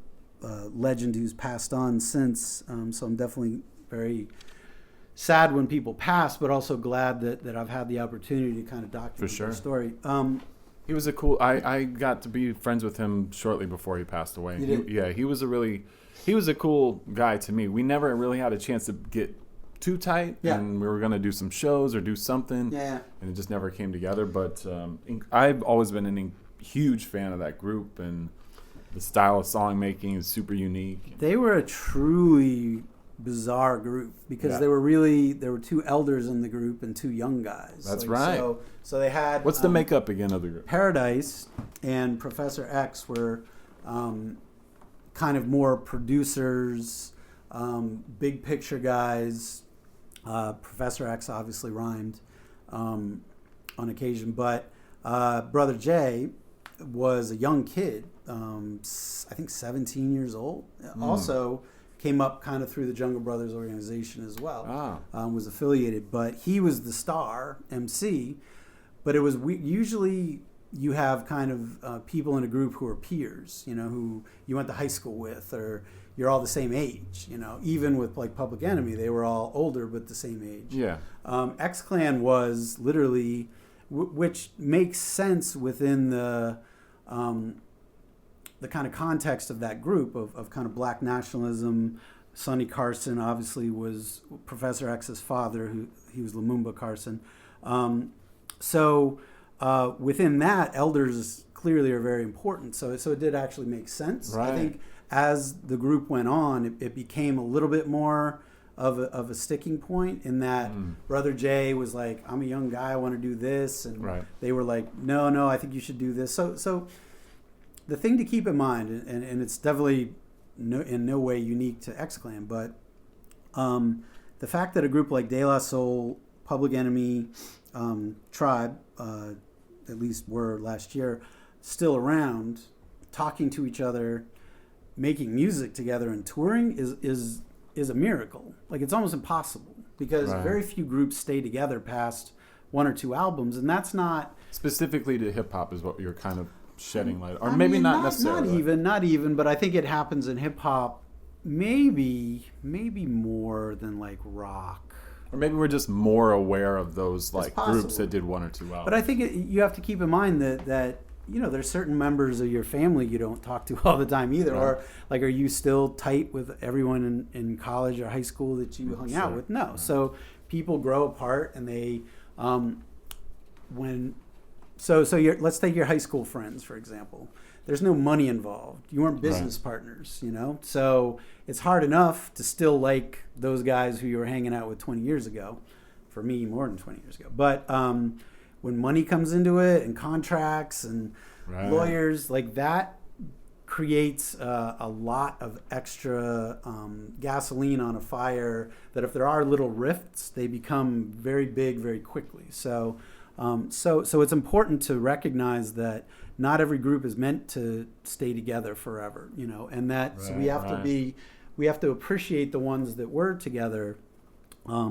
legend who's passed on since. So I'm definitely very sad when people pass, but also glad that I've had the opportunity to kind of document their story. He was a cool. I got to be friends with him shortly before he passed away. He was a cool guy to me. We never really had a chance to get too tight, and we were going to do some shows or do something, and it just never came together. But I've always been a huge fan of that group, and the style of song making is super unique. They were a truly bizarre group, because there were 2 elders in the group and 2 young guys. That's right. So they had, what's the makeup again of the group? Paradise and Professor X were kind of more producers, big picture guys. Professor X obviously rhymed on occasion, but Brother J was a young kid, I think 17 years old. Also came up kind of through the Jungle Brothers organization as well. Was affiliated, but he was the star MC. But it was usually you have kind of people in a group who are peers, who you went to high school with, or you're all the same age. Even with like Public Enemy, they were all older but the same age. Yeah. X Clan was literally, which makes sense within the kind of context of that group of kind of black nationalism. Sonny Carson obviously was Professor X's father, he was Lumumba Carson. So within that, elders clearly are very important. So it did actually make sense. Right. I think as the group went on, it became a little bit more of a sticking point, in that Brother Jay was like, I'm a young guy, I want to do this. And they were like, no, I think you should do this. So the thing to keep in mind, and it's definitely in no way unique to X Clan, but the fact that a group like De La Soul, Public Enemy, Tribe, at least were last year, still around, talking to each other, making music together and touring is a miracle. Like, it's almost impossible, because very few groups stay together past 1 or 2 albums, and that's not specifically to hip hop is what you're kind of shedding light, or maybe not necessarily. Not even, but I think it happens in hip hop maybe more than like rock. Or maybe we're just more aware of those like groups that did 1 or 2 albums. But I think you have to keep in mind that there's certain members of your family you don't talk to all the time either. Right. Or like, are you still tight with everyone in college or high school that you hung out with? No. Right. So people grow apart, and they, let's take your high school friends, for example. There's no money involved. You weren't business partners, So it's hard enough to still like those guys who you were hanging out with 20 years ago. For me, more than 20 years ago. But when money comes into it, and contracts and lawyers, like that creates a lot of extra gasoline on a fire that if there are little rifts, they become very big very quickly. So it's important to recognize that not every group is meant to stay together forever, and that so we have to appreciate the ones that were together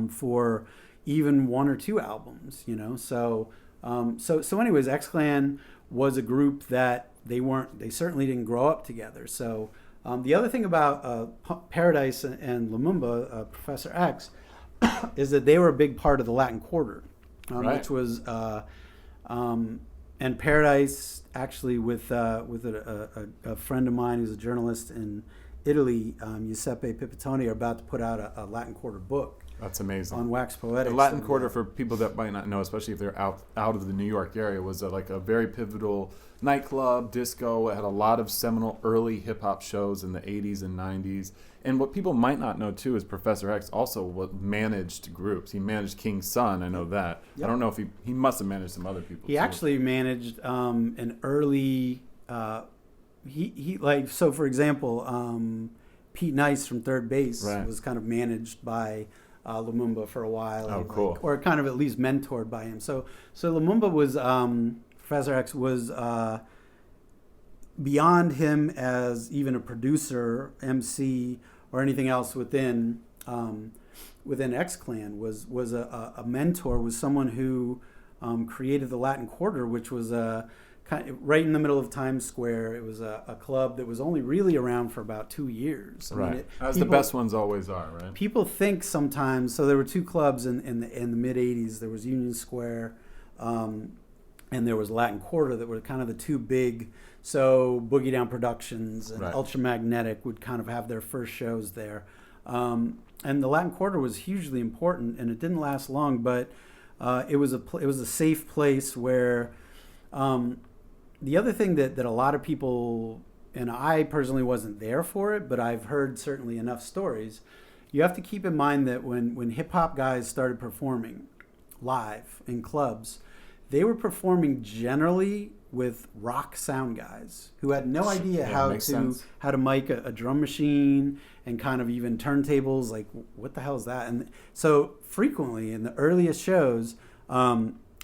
for even one or two albums, So anyways, X-Clan was a group that they certainly didn't grow up together. So the other thing about Paradise and Lumumba, Professor X, is that they were a big part of the Latin Quarter, which was and Paradise actually with a friend of mine who's a journalist in Italy, Giuseppe Pipitone, are about to put out a Latin Quarter book. That's amazing. On Wax Poetics. The Latin Quarter, for people that might not know, especially if they're out of the New York area, was like a very pivotal nightclub, disco. It had a lot of seminal early hip-hop shows in the 80s and 90s. And what people might not know, too, is Professor X also managed groups. He managed King's Son, I know that. Yep. I don't know if he must have managed some other people, He actually managed an early... So for example, Pete Nice from Third Base was kind of managed by... Lumumba for a while, cool. Or kind of at least mentored by him. So Lumumba was Professor X was beyond him as even a producer, MC, or anything else within X-Clan. Was a mentor, was someone who created the Latin Quarter, which was right in the middle of Times Square. It was a club that was only really around for about 2 years. I mean, as the best ones always are, right? People think sometimes, so there were two clubs in the mid-'80s. There was Union Square and there was Latin Quarter that were kind of the two big. So Boogie Down Productions and Ultramagnetic would kind of have their first shows there. And the Latin Quarter was hugely important, and it didn't last long, but it was a safe place where... the other thing that a lot of people, and I personally wasn't there for it, but I've heard certainly enough stories, you have to keep in mind that when hip-hop guys started performing live in clubs, they were performing generally with rock sound guys who had no idea how to mic a drum machine and kind of even turntables, like, what the hell is that? And so frequently in the earliest shows,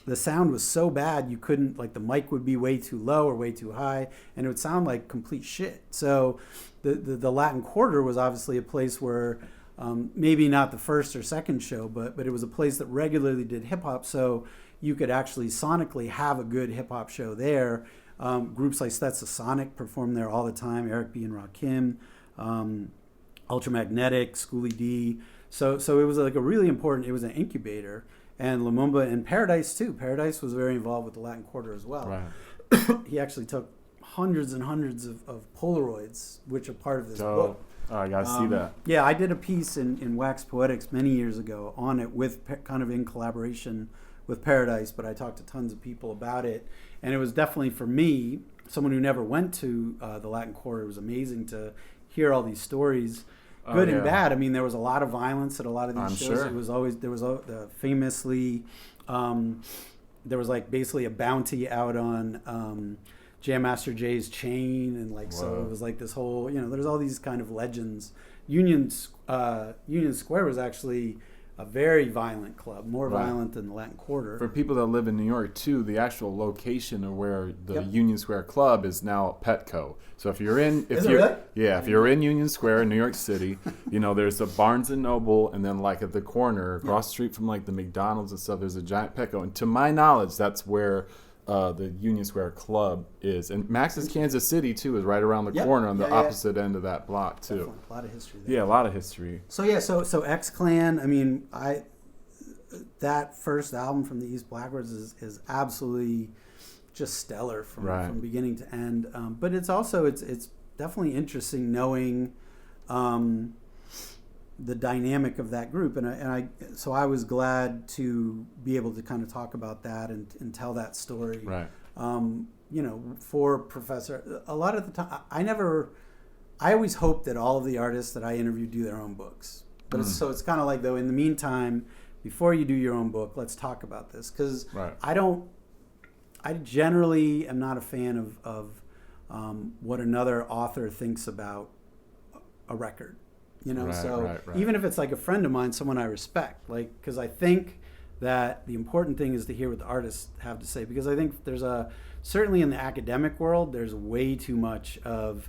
the sound was so bad you couldn't, like, the mic would be way too low or way too high, and it would sound like complete shit. So the Latin Quarter was obviously a place where maybe not the first or second show, but it was a place that regularly did hip-hop, so you could actually sonically have a good hip-hop show there. Groups like Stetsasonic performed there all the time, Eric B. and Rakim, Ultramagnetic, Schoolie D. So it was like a really important, it was an incubator. And Lumumba and Paradise too. Paradise was very involved with the Latin Quarter as well. Right. He actually took hundreds and hundreds of Polaroids, which are part of this book. Oh, I gotta see that. Yeah, I did a piece in Wax Poetics many years ago on it, with kind of in collaboration with Paradise, but I talked to tons of people about it, and it was definitely, for me, someone who never went to the Latin Quarter, it was amazing to hear all these stories. Good and bad. I mean, there was a lot of violence at a lot of these shows. Sure. It was always, there was famously, there was like basically a bounty out on Jam Master Jay's chain, and like, so it was like this whole, there's all these kind of legends. Union Square was actually a very violent club, more violent than the Latin Quarter. For people that live in New York too, the actual location of where the Union Square Club is now Petco. So if you're in, if you're in Union Square in New York City, there's a Barnes and Noble, and then like at the corner across the street from like the McDonald's and stuff, there's a giant Petco. And to my knowledge, that's where the Union Square Club is. And Max's Kansas City too is right around the corner on the opposite end of that block too. Definitely. A lot of history there. Yeah, a lot of history. So X-Clan, I mean, that first album from the East Blackbirds is absolutely just stellar from beginning to end. But it's also it's definitely interesting knowing the dynamic of that group, so I was glad to be able to kind of talk about that and tell that story. Right. For Professor, a lot of the time, I always hope that all of the artists that I interview do their own books. But it's kind of like, though, in the meantime, before you do your own book, let's talk about this, because I generally am not a fan of what another author thinks about a record. Even if it's like a friend of mine, someone I respect, because I think that the important thing is to hear what the artists have to say, because I think certainly in the academic world, there's way too much of,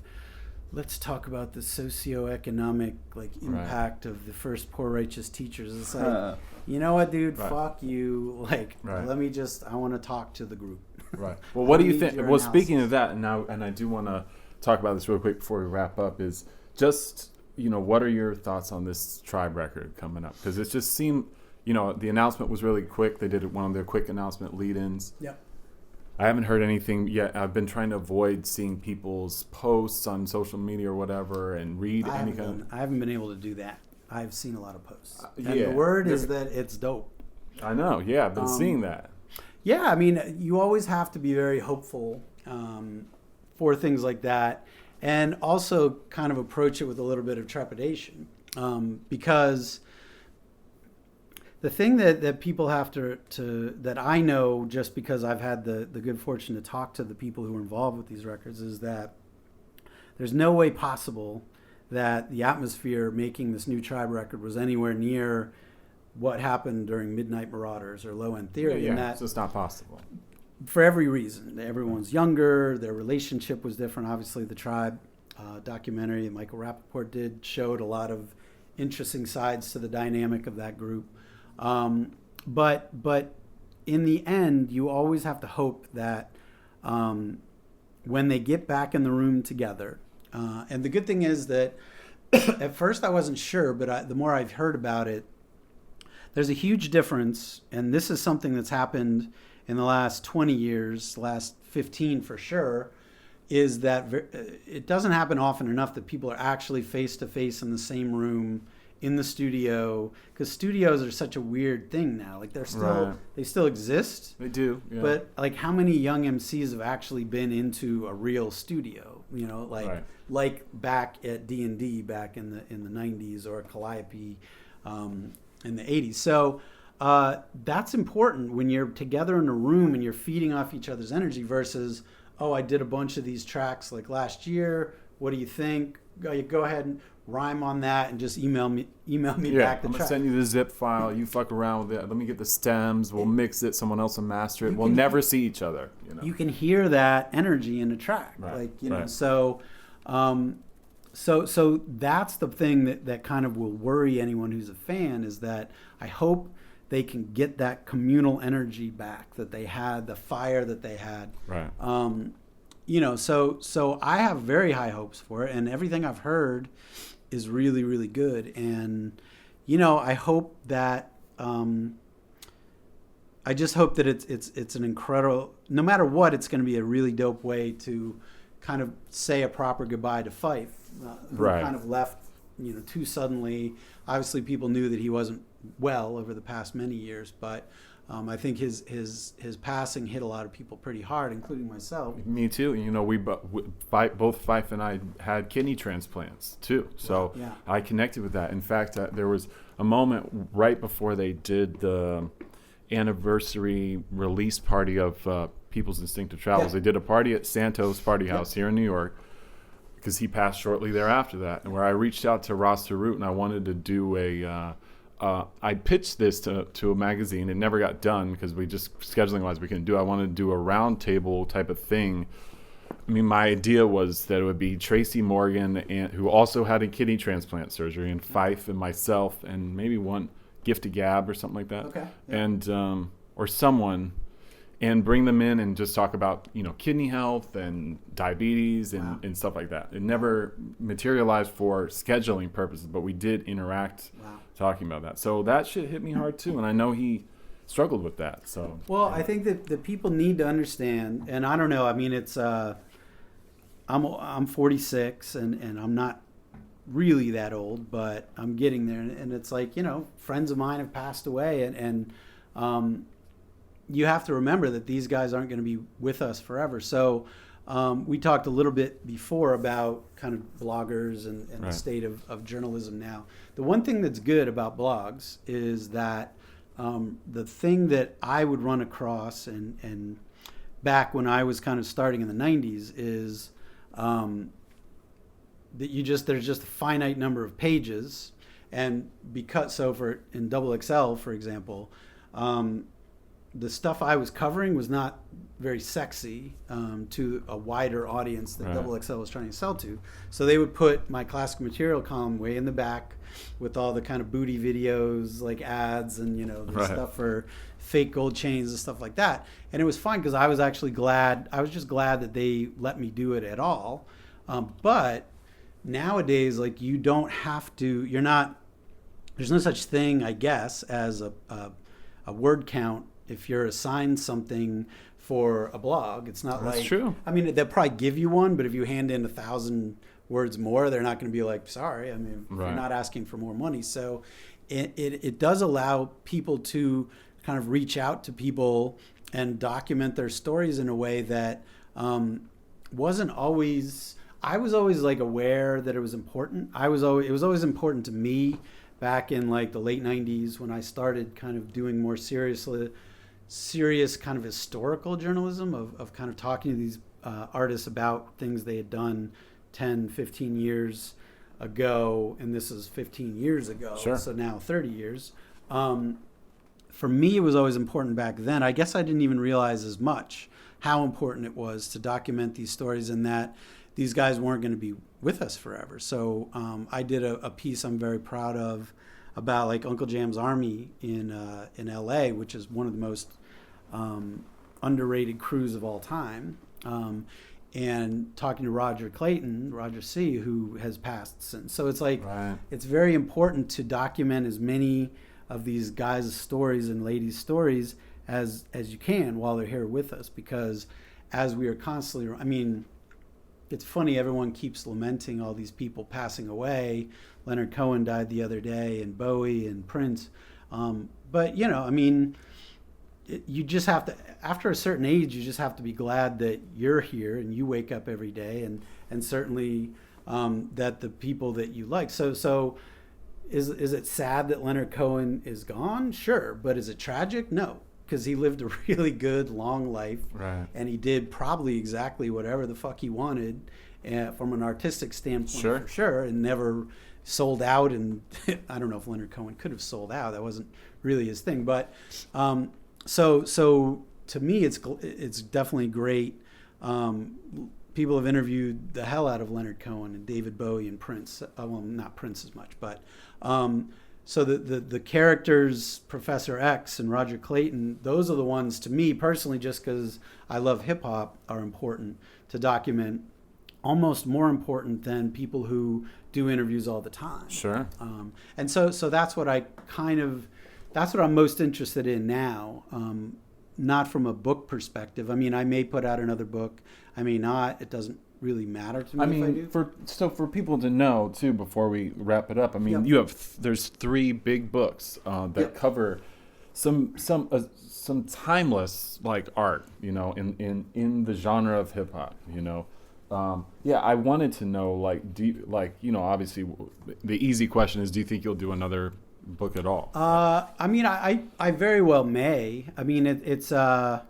let's talk about the socioeconomic impact of the first poor righteous teachers. It's like, you know what, dude, fuck you. Let me I want to talk to the group. Right. Well, what do you think? Well, speaking of that, and I do want to talk about this real quick before we wrap up, is just, what are your thoughts on this Tribe record coming up? Because it just seemed, the announcement was really quick. They did one of their quick announcement lead-ins. Yep. I haven't heard anything yet. I've been trying to avoid seeing people's posts on social media or whatever and read I haven't been able to do that. I've seen a lot of posts. And the word is that it's dope. I know. Yeah, I've been seeing that. Yeah, I mean, you always have to be very hopeful for things like that, and also kind of approach it with a little bit of trepidation, because the thing that people have to that I know, just because I've had the good fortune to talk to the people who are involved with these records, is that there's no way possible that the atmosphere making this new Tribe record was anywhere near what happened during Midnight Marauders or Low End Theory. Yeah, so it's not possible. For every reason. Everyone's younger, their relationship was different. Obviously, the Tribe documentary that Michael Rappaport did showed a lot of interesting sides to the dynamic of that group. But in the end, you always have to hope that when they get back in the room together, and the good thing is that at first I wasn't sure, but the more I've heard about it, there's a huge difference, and this is something that's happened in the last 20 years, last 15 for sure, is that it doesn't happen often enough that people are actually face-to-face in the same room in the studio, because studios are such a weird thing now. They still exist. They do, yeah. But how many young MCs have actually been into a real studio? Like back at D&D back in the 90s, or Calliope in the 80s. So that's important when you're together in a room and you're feeding off each other's energy versus, I did a bunch of these tracks last year. What do you think? Go ahead and rhyme on that and just email me back the track. I'm gonna send you the zip file. You fuck around with it. Let me get the stems. We'll mix it. Someone else will master it. We'll never see each other. You can hear that energy in a track. Right. So that's the thing that kind of will worry anyone who's a fan, is that I hope they can get that communal energy back that they had, the fire that they had. Right. So I have very high hopes for it, and everything I've heard is really, really good. And, I hope that, I just hope that it's an incredible, no matter what, it's going to be a really dope way to kind of say a proper goodbye to Fife, who kind of left, too suddenly. Obviously, people knew that he wasn't well over the past many years, but I think his passing hit a lot of people pretty hard, including myself. Me too. We both Fife and I had kidney transplants too, so I connected with that. In fact, there was a moment right before they did the anniversary release party of People's Instinctive Travels. They did a party at Santos Party House here in New York, because he passed shortly thereafter that, and where I reached out to Ross Tarut and I wanted to do I pitched this to a magazine. It never got done because we just, scheduling wise, we couldn't do it. I wanted to do a round table type of thing. I mean, my idea was that it would be Tracy Morgan, who also had a kidney transplant surgery, and Fife and myself, and maybe one Gift of Gab or something like that. Okay. Yeah. And or someone, and bring them in and just talk about kidney health and diabetes and stuff like that. It never materialized for scheduling purposes, but we did interact talking about that. So that shit hit me hard too, and I know he struggled with that. So well, I think that the people need to understand, and I don't know. I mean, it's I'm 46, and I'm not really that old, but I'm getting there, and it's like, you know, friends of mine have passed away, and you have to remember that these guys aren't going to be with us forever. So we talked a little bit before about kind of bloggers and the state of journalism now. The one thing that's good about blogs is that the thing that I would run across and back when I was kind of starting in the 90s is that there's just a finite number of pages, and because in XXL, for example, the stuff I was covering was not very sexy to a wider audience that XXL was trying to sell to. So they would put my classic material column way in the back with all the kind of booty videos, like ads and, you know, the stuff for fake gold chains and stuff like that. And it was fun because I was actually glad. I was just glad that they let me do it at all. But nowadays, like, you don't have to, there's no such thing, I guess, as a word count if you're assigned something for a blog. It's not That's like, true. I mean, they'll probably give you one, but if you hand in 1,000 words more, they're not going to be like, sorry, I mean, you're not asking for more money. So it does allow people to kind of reach out to people and document their stories in a way that wasn't always, I was always like aware that it was important. It was always important to me back in like the late 90s when I started kind of doing more serious kind of historical journalism of kind of talking to these artists about things they had done 10, 15 years ago, and this is 15 years ago, so now 30 years. For me, it was always important back then. I guess I didn't even realize as much how important it was to document these stories and that these guys weren't going to be with us forever. So I did a piece I'm very proud of about like Uncle Jam's Army in LA, which is one of the most underrated crews of all time. And talking to Roger C., who has passed since. So it's like, it's very important to document as many of these guys' stories and ladies' stories as you can while they're here with us, because as we are constantly, I mean, it's funny, everyone keeps lamenting all these people passing away. Leonard Cohen died the other day, and Bowie and Prince. But, you know, I mean, you just have to, after a certain age, you just have to be glad that you're here and you wake up every day, and certainly that the people that you like. So is it sad that Leonard Cohen is gone? Sure. But is it tragic? No. Because he lived a really good, long life, and he did probably exactly whatever the fuck he wanted from an artistic standpoint, for sure, and never sold out. And I don't know if Leonard Cohen could have sold out. That wasn't really his thing. But so to me, it's definitely great. People have interviewed the hell out of Leonard Cohen and David Bowie and Prince. Well, not Prince as much, but so the characters, Professor X and Roger Clayton, those are the ones, to me personally, just because I love hip hop, are important to document. Almost more important than people who do interviews all the time. Sure. And so that's what that's what I'm most interested in now. Not from a book perspective. I mean, I may put out another book. I may not. It doesn't really matter to me. I mean, for people to know too, before we wrap it up, I mean, there's 3 big books that cover some timeless like art, you know, in the genre of hip hop, you know. I wanted to know, like, do you, like, you know, obviously the easy question is, do you think you'll do another book at all? I mean, I very well may. I mean, it's not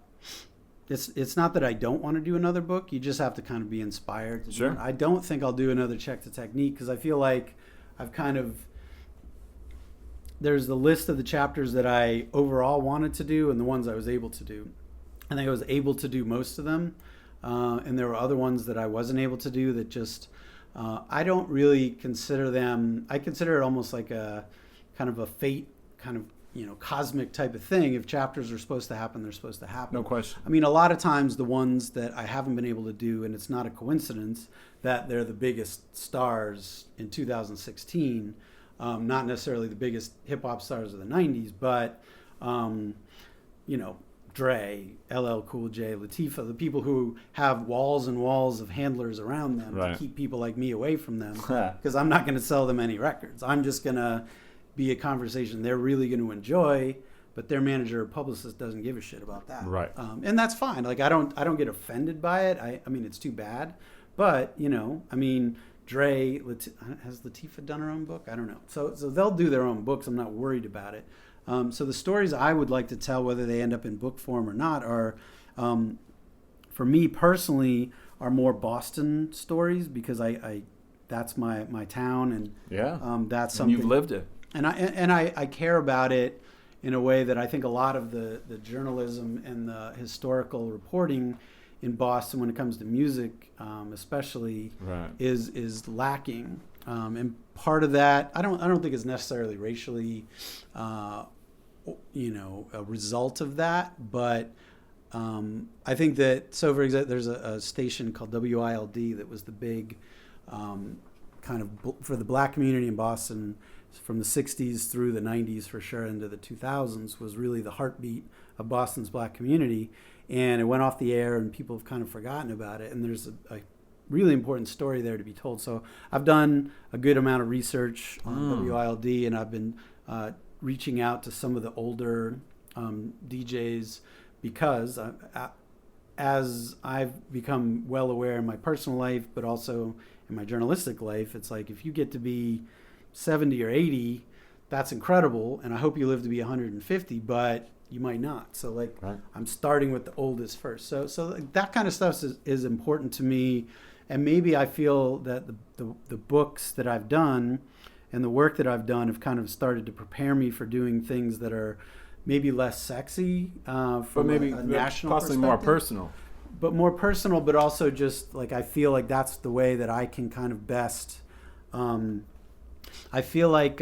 that I don't want to do another book. You just have to kind of be inspired. Sure. I don't think I'll do another Check the Technique because I feel like I've kind of, there's the list of the chapters that I overall wanted to do and the ones I was able to do. I think I was able to do most of them. And there were other ones that I wasn't able to do that just, I don't really consider them, I consider it almost like a kind of a fate, kind of, you know, cosmic type of thing. If chapters are supposed to happen, they're supposed to happen. No question. I mean, a lot of times the ones that I haven't been able to do, and it's not a coincidence that they're the biggest stars in 2016, not necessarily the biggest hip hop stars of the 90s, but you know, Dre, LL Cool J, Latifah, the people who have walls and walls of handlers around them to keep people like me away from them, because I'm not going to sell them any records. I'm just going to be a conversation they're really going to enjoy, but their manager or publicist doesn't give a shit about that. Right. And that's fine. Like, I don't get offended by it. I mean, it's too bad. But, you know, I mean, Dre, has Latifah done her own book? I don't know. So they'll do their own books. I'm not worried about it. So the stories I would like to tell, whether they end up in book form or not, are, for me personally, are more Boston stories, because I that's my town, and that's something. And you've lived it. And I care about it in a way that I think a lot of the journalism and the historical reporting in Boston, when it comes to music, especially, is lacking. And part of that, I don't think is necessarily racially, a result of that, but I think that, so for example, there's a station called WILD that was the big kind of for the black community in Boston from the 60s through the 90s, for sure, into the 2000s, was really the heartbeat of Boston's black community. And it went off the air, and people have kind of forgotten about it. And there's a really important story there to be told. So I've done a good amount of research on WILD, and I've been reaching out to some of the older DJs, because as I've become well aware in my personal life, but also in my journalistic life, it's like, if you get to be 70 or 80, that's incredible, and I hope you live to be 150, but you might not. So like, I'm starting with the oldest first. So that kind of stuff is important to me, and maybe I feel that the books that I've done and the work that I've done have kind of started to prepare me for doing things that are maybe less sexy, from a national possibly perspective. more personal. But more personal, but also just like, I feel like that's the way that I can kind of best. I feel like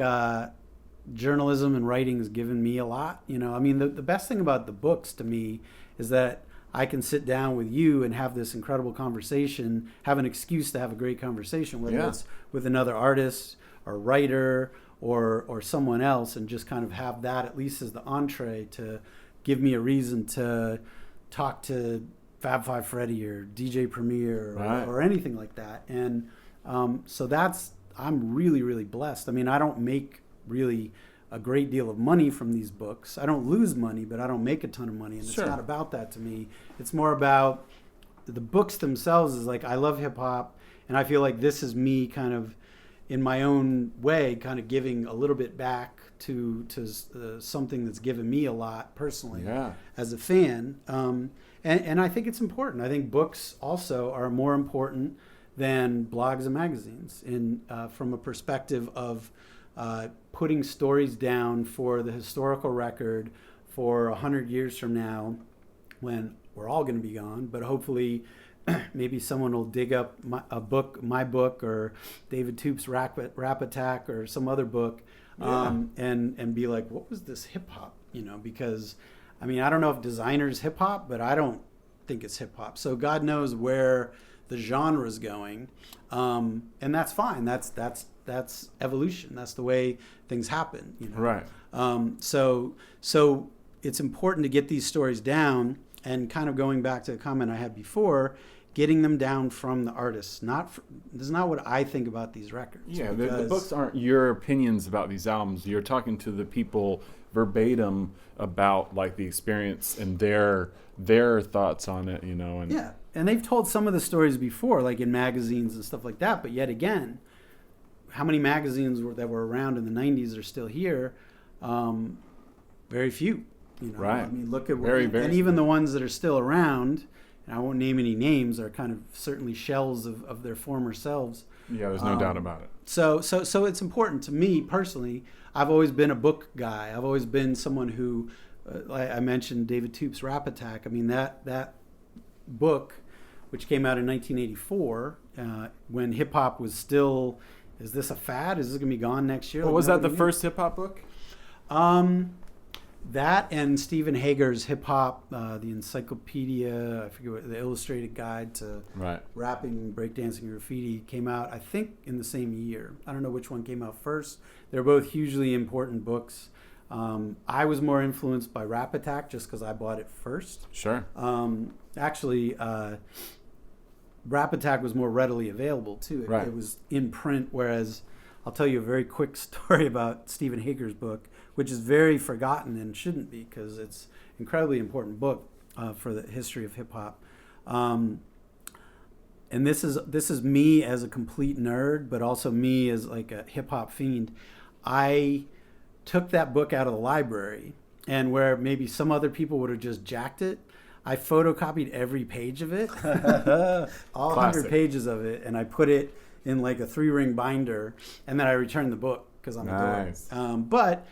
journalism and writing has given me a lot. You know, I mean, the best thing about the books to me is that I can sit down with you and have this incredible conversation, have an excuse to have a great conversation, whether it's with another artist or writer or someone else, and just kind of have that at least as the entree to give me a reason to talk to Fab Five Freddy or DJ Premier or anything like that. And so I'm really, really blessed. I mean, I don't make really a great deal of money from these books. I don't lose money, but I don't make a ton of money. And it's not about that to me. It's more about the books themselves. Is like, I love hip hop, and I feel like this is me kind of in my own way, kind of giving a little bit back to something that's given me a lot personally as a fan. And I think it's important. I think books also are more important than blogs and magazines from a perspective of putting stories down for the historical record for 100 years from now, when we're all going to be gone, but hopefully maybe someone will dig up my book, or David Toop's Rap Attack, or some other book, and be like, what was this hip hop? You know, because I mean, I don't know if designer's hip hop, but I don't think it's hip hop. So God knows where the genre is going, and that's fine. That's evolution. That's the way things happen. You know? Right. So it's important to get these stories down, and kind of going back to the comment I had before, getting them down from the artists. This is not what I think about these records. Yeah, the books aren't your opinions about these albums. You're talking to the people verbatim about like the experience and their thoughts on it, you know. And and they've told some of the stories before, like in magazines and stuff like that. But yet again, how many magazines that were around in the 90s are still here? Very few. You know? Right. I mean, look at very. And even the ones that are still around, and I won't name any names, are kind of certainly shells of their former selves. Yeah, there's no doubt about it. So it's important to me personally. I've always been a book guy. I've always been someone who, I mentioned David Toop's Rap Attack. I mean, that book, which came out in 1984, when hip hop was still, is this a fad? Is this going to be gone next year? Well, was that the first hip hop book? That and Stephen Hager's Hip Hop, the encyclopedia, I forget what, the illustrated guide to rapping, breakdancing, graffiti, came out, I think, in the same year. I don't know which one came out first. They're both hugely important books. I was more influenced by Rap Attack just because I bought it first. Sure. Actually, Rap Attack was more readily available too. It was in print, whereas I'll tell you a very quick story about Stephen Hager's book, which is very forgotten and shouldn't be because it's an incredibly important book for the history of hip hop. And this is me as a complete nerd, but also me as like a hip hop fiend. I took that book out of the library, and where maybe some other people would have just jacked it, I photocopied every page of it, all 100 pages of it, and I put it in like a 3-ring binder, and then I returned the book because I'm a dork. But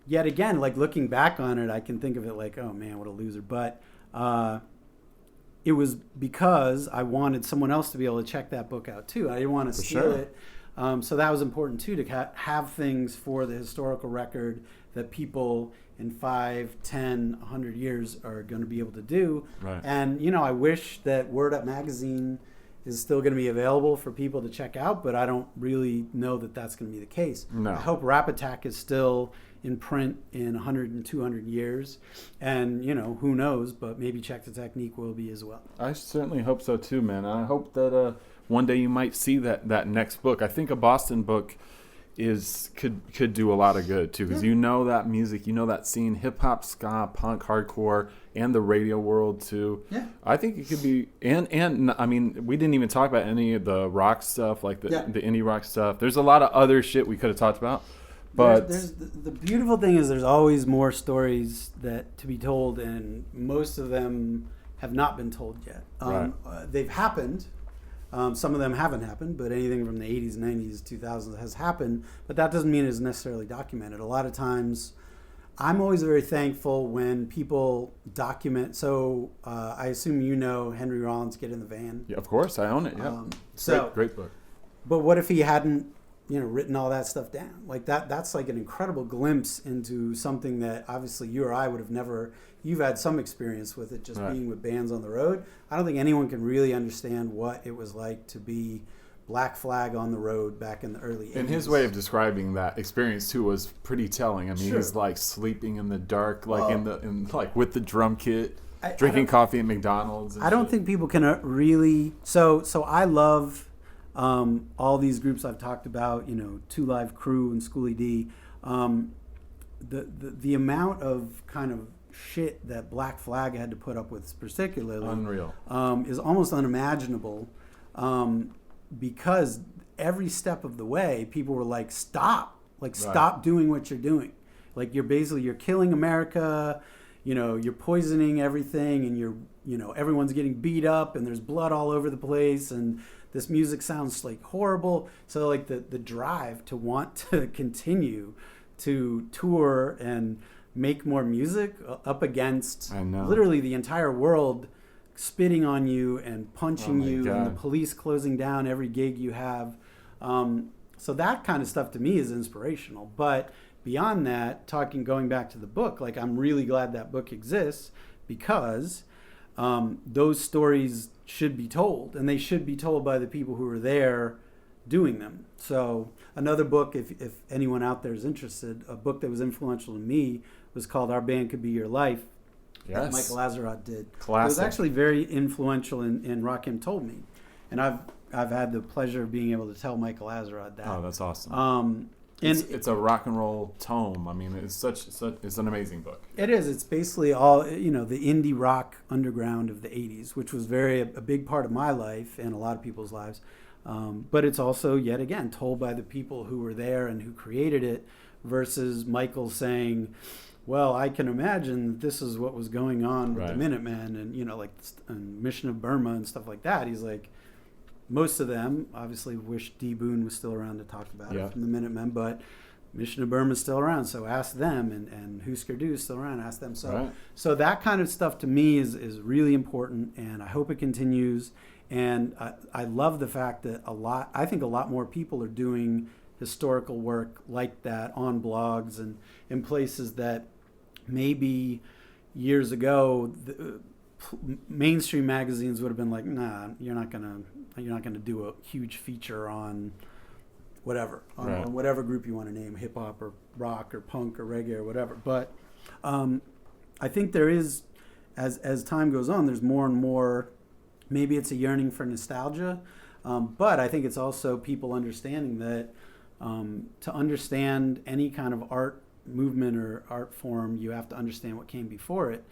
yet again, like looking back on it, I can think of it like, oh man, what a loser. But it was because I wanted someone else to be able to check that book out too. I didn't want to steal it. So that was important too, to have things for the historical record that people in 5, 10, 100 years are going to be able to do. Right. And, you know, I wish that Word Up Magazine is still going to be available for people to check out, but I don't really know that that's going to be the case. No. I hope Rap Attack is still in print in 100 and 200 years. And, you know, who knows, but maybe Check the Technique will be as well. I certainly hope so too, man. I hope that one day you might see that next book. I think a Boston book could do a lot of good too, because you know that music, you know that scene, hip hop, ska, punk, hardcore, and the radio world too. Yeah, I think it could be, and I mean, we didn't even talk about any of the rock stuff, like the indie rock stuff. There's a lot of other shit we could have talked about, but there's the beautiful thing is there's always more stories that to be told, and most of them have not been told yet. They've happened. Some of them haven't happened, but anything from the 80s, 90s, 2000s has happened, but that doesn't mean it's necessarily documented. A lot of times, I'm always very thankful when people document. So I assume you know Henry Rollins' Get in the Van. Yeah, of course, I own it, yeah. Great book. But what if he hadn't, written all that stuff down? Like that's like an incredible glimpse into something that obviously you or I would have never. You've had some experience with it, just being with bands on the road. I don't think anyone can really understand what it was like to be Black Flag on the road back in the early 80s. And his way of describing that experience too was pretty telling. I mean, he's like sleeping in the dark, like like with the drum kit, drinking coffee at McDonald's. I don't think people can really. So I love all these groups I've talked about. Two Live Crew and Schoolie D. The amount of kind of shit that Black Flag had to put up with, particularly unreal, is almost unimaginable, because every step of the way people were like, stop doing what you're doing, like you're killing America, you're poisoning everything, and everyone's getting beat up and there's blood all over the place, and this music sounds like horrible. So like the drive to want to continue to tour and make more music up against literally the entire world spitting on you and punching you, and the police closing down every gig you have. So that kind of stuff to me is inspirational. But beyond that, going back to the book, like I'm really glad that book exists, because those stories should be told, and they should be told by the people who were there doing them. So another book, if anyone out there is interested, a book that was influential to me was called Our Band Could Be Your Life. That Michael Azerrad did. Classic. It was actually very influential in Rakim Told Me. And I've had the pleasure of being able to tell Michael Azerrad that. Oh, that's awesome. It's a rock and roll tome. I mean, it's an amazing book. It is. It's basically all, the indie rock underground of the 80s, which was a big part of my life and a lot of people's lives. But it's also, yet again, told by the people who were there and who created it, versus Michael saying, well, I can imagine this is what was going on with the Minutemen and Mission of Burma and stuff like that. He's like, most of them obviously wish D. Boone was still around to talk about it from the Minutemen, but Mission of Burma is still around, so ask them, and Husker Du is still around, ask them. So that kind of stuff to me is really important, and I hope it continues. And I love the fact that I think a lot more people are doing historical work like that on blogs and in places that maybe years ago mainstream magazines would have been like, nah, you're not gonna do a huge feature on whatever, Right. on whatever group you want to name, hip hop or rock or punk or reggae or whatever. But I think there is, as time goes on, there's more and more, maybe it's a yearning for nostalgia, but I think it's also people understanding that to understand any kind of art movement or art form, you have to understand what came before it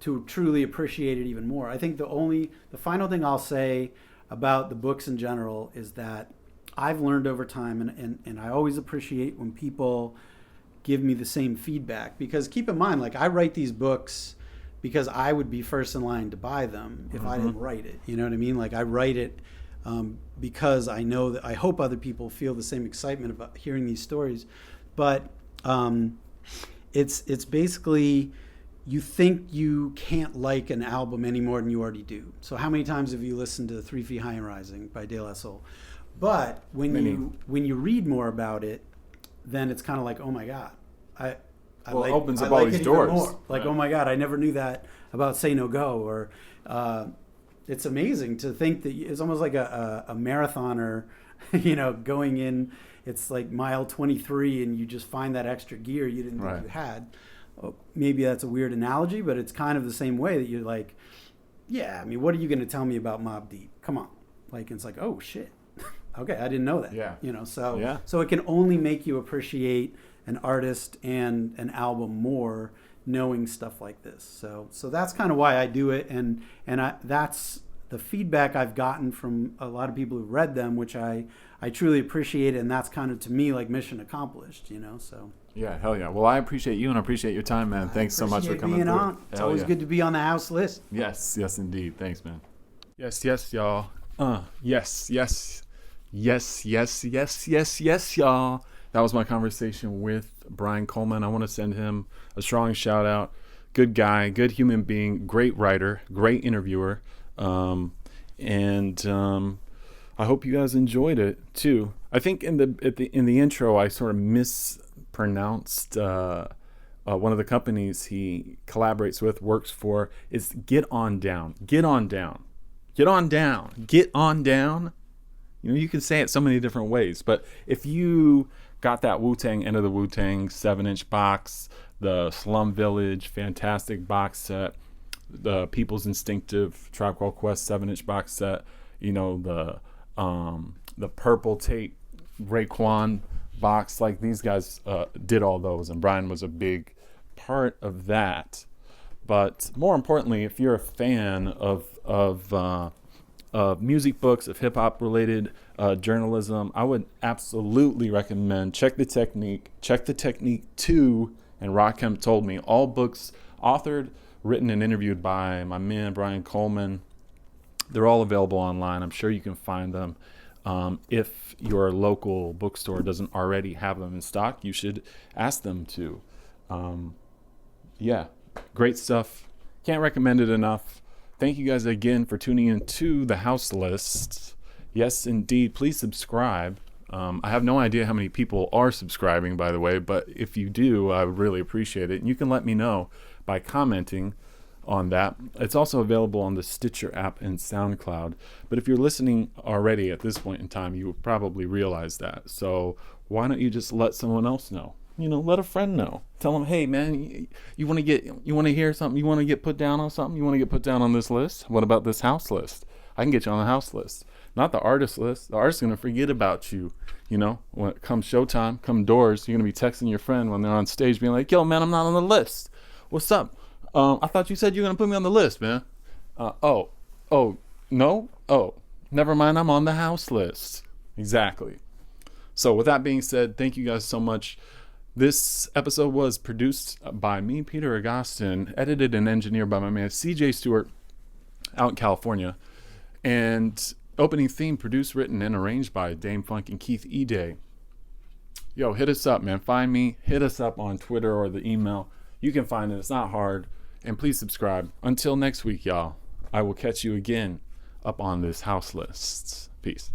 to truly appreciate it even more. I think the final thing I'll say about the books in general is that I've learned over time, and I always appreciate when people give me the same feedback, because keep in mind, like, I write these books because I would be first in line to buy them if I didn't write it. You know what I mean? Like, I write it because I know that I hope other people feel the same excitement about hearing these stories. But it's basically, you think you can't like an album any more than you already do. So how many times have you listened to 3 Feet High and Rising by De La Soul? But when you read more about it, then it's kind of like, oh my God, it opens up all these doors. Like, oh my God, I never knew that about Say No Go. Or it's amazing to think that it's almost like a marathoner, going in. It's like mile 23, and you just find that extra gear you didn't think you had. Maybe that's a weird analogy, but it's kind of the same way that you're like, yeah, I mean, what are you going to tell me about Mobb Deep? Come on. Like, it's like, oh shit. Okay, I didn't know that. Yeah. So it can only make you appreciate an artist and an album more knowing stuff like this. So that's kind of why I do it, and that's the feedback I've gotten from a lot of people who read them, which I truly appreciate, and that's kind of, to me, like mission accomplished, So yeah, hell yeah. Well, I appreciate you and I appreciate your time, man. Thanks so much for coming through. On. It's always good to be on the house list. Yes, indeed. Thanks, man. Yes, y'all. Yes, y'all. That was my conversation with Brian Coleman. I want to send him a strong shout out. Good guy, good human being, great writer, great interviewer. And I hope you guys enjoyed it too. I think in the intro I sort of mispronounced one of the companies he collaborates with, works for, is Get On Down. Get On Down. Get On Down. Get On Down. You can say it so many different ways, but if you got that Wu-Tang, End of the Wu-Tang 7-inch box, the Slum Village fantastic box set, the People's Instinctive Tribe Called Quest 7-inch box set, the purple tape Raekwon box, like, these guys did all those, and Brian was a big part of that. But more importantly, if you're a fan of music books, of hip-hop related journalism, I would absolutely recommend Check the Technique 2, and Rakim Told Me. All books authored, written, and interviewed by my man Brian Coleman. They're all available online. I'm sure you can find them. If your local bookstore doesn't already have them in stock, you should ask them to. Great stuff. Can't recommend it enough. Thank you guys again for tuning in to The House List. Yes, indeed. Please subscribe. I have no idea how many people are subscribing, by the way, but if you do, I would really appreciate it. And you can let me know by commenting on that. It's also available on the Stitcher app and SoundCloud. But if you're listening already at this point in time, you would probably realize that. So why don't you just let someone else know? Let a friend know. Tell them, hey man, you want to hear something? You want to get put down on something? You want to get put down on this list? What about this house list? I can get you on the house list, not the artist list. The artist's gonna forget about you. When it comes showtime, come doors, you're gonna be texting your friend when they're on stage, being like, "Yo, man, I'm not on the list. What's up? I thought you said you were gonna put me on the list, man." No? Oh, never mind. I'm on the house list. Exactly. So with that being said, thank you guys so much. This episode was produced by me, Peter Agoston, edited and engineered by my man CJ Stewart out in California, and opening theme produced, written, and arranged by Dame Funk and Keith E-Day. Yo, hit us up, man. Find me. Hit us up on Twitter or the email. You can find it. It's not hard. And please subscribe. Until next week, y'all, I will catch you again up on this house list. Peace.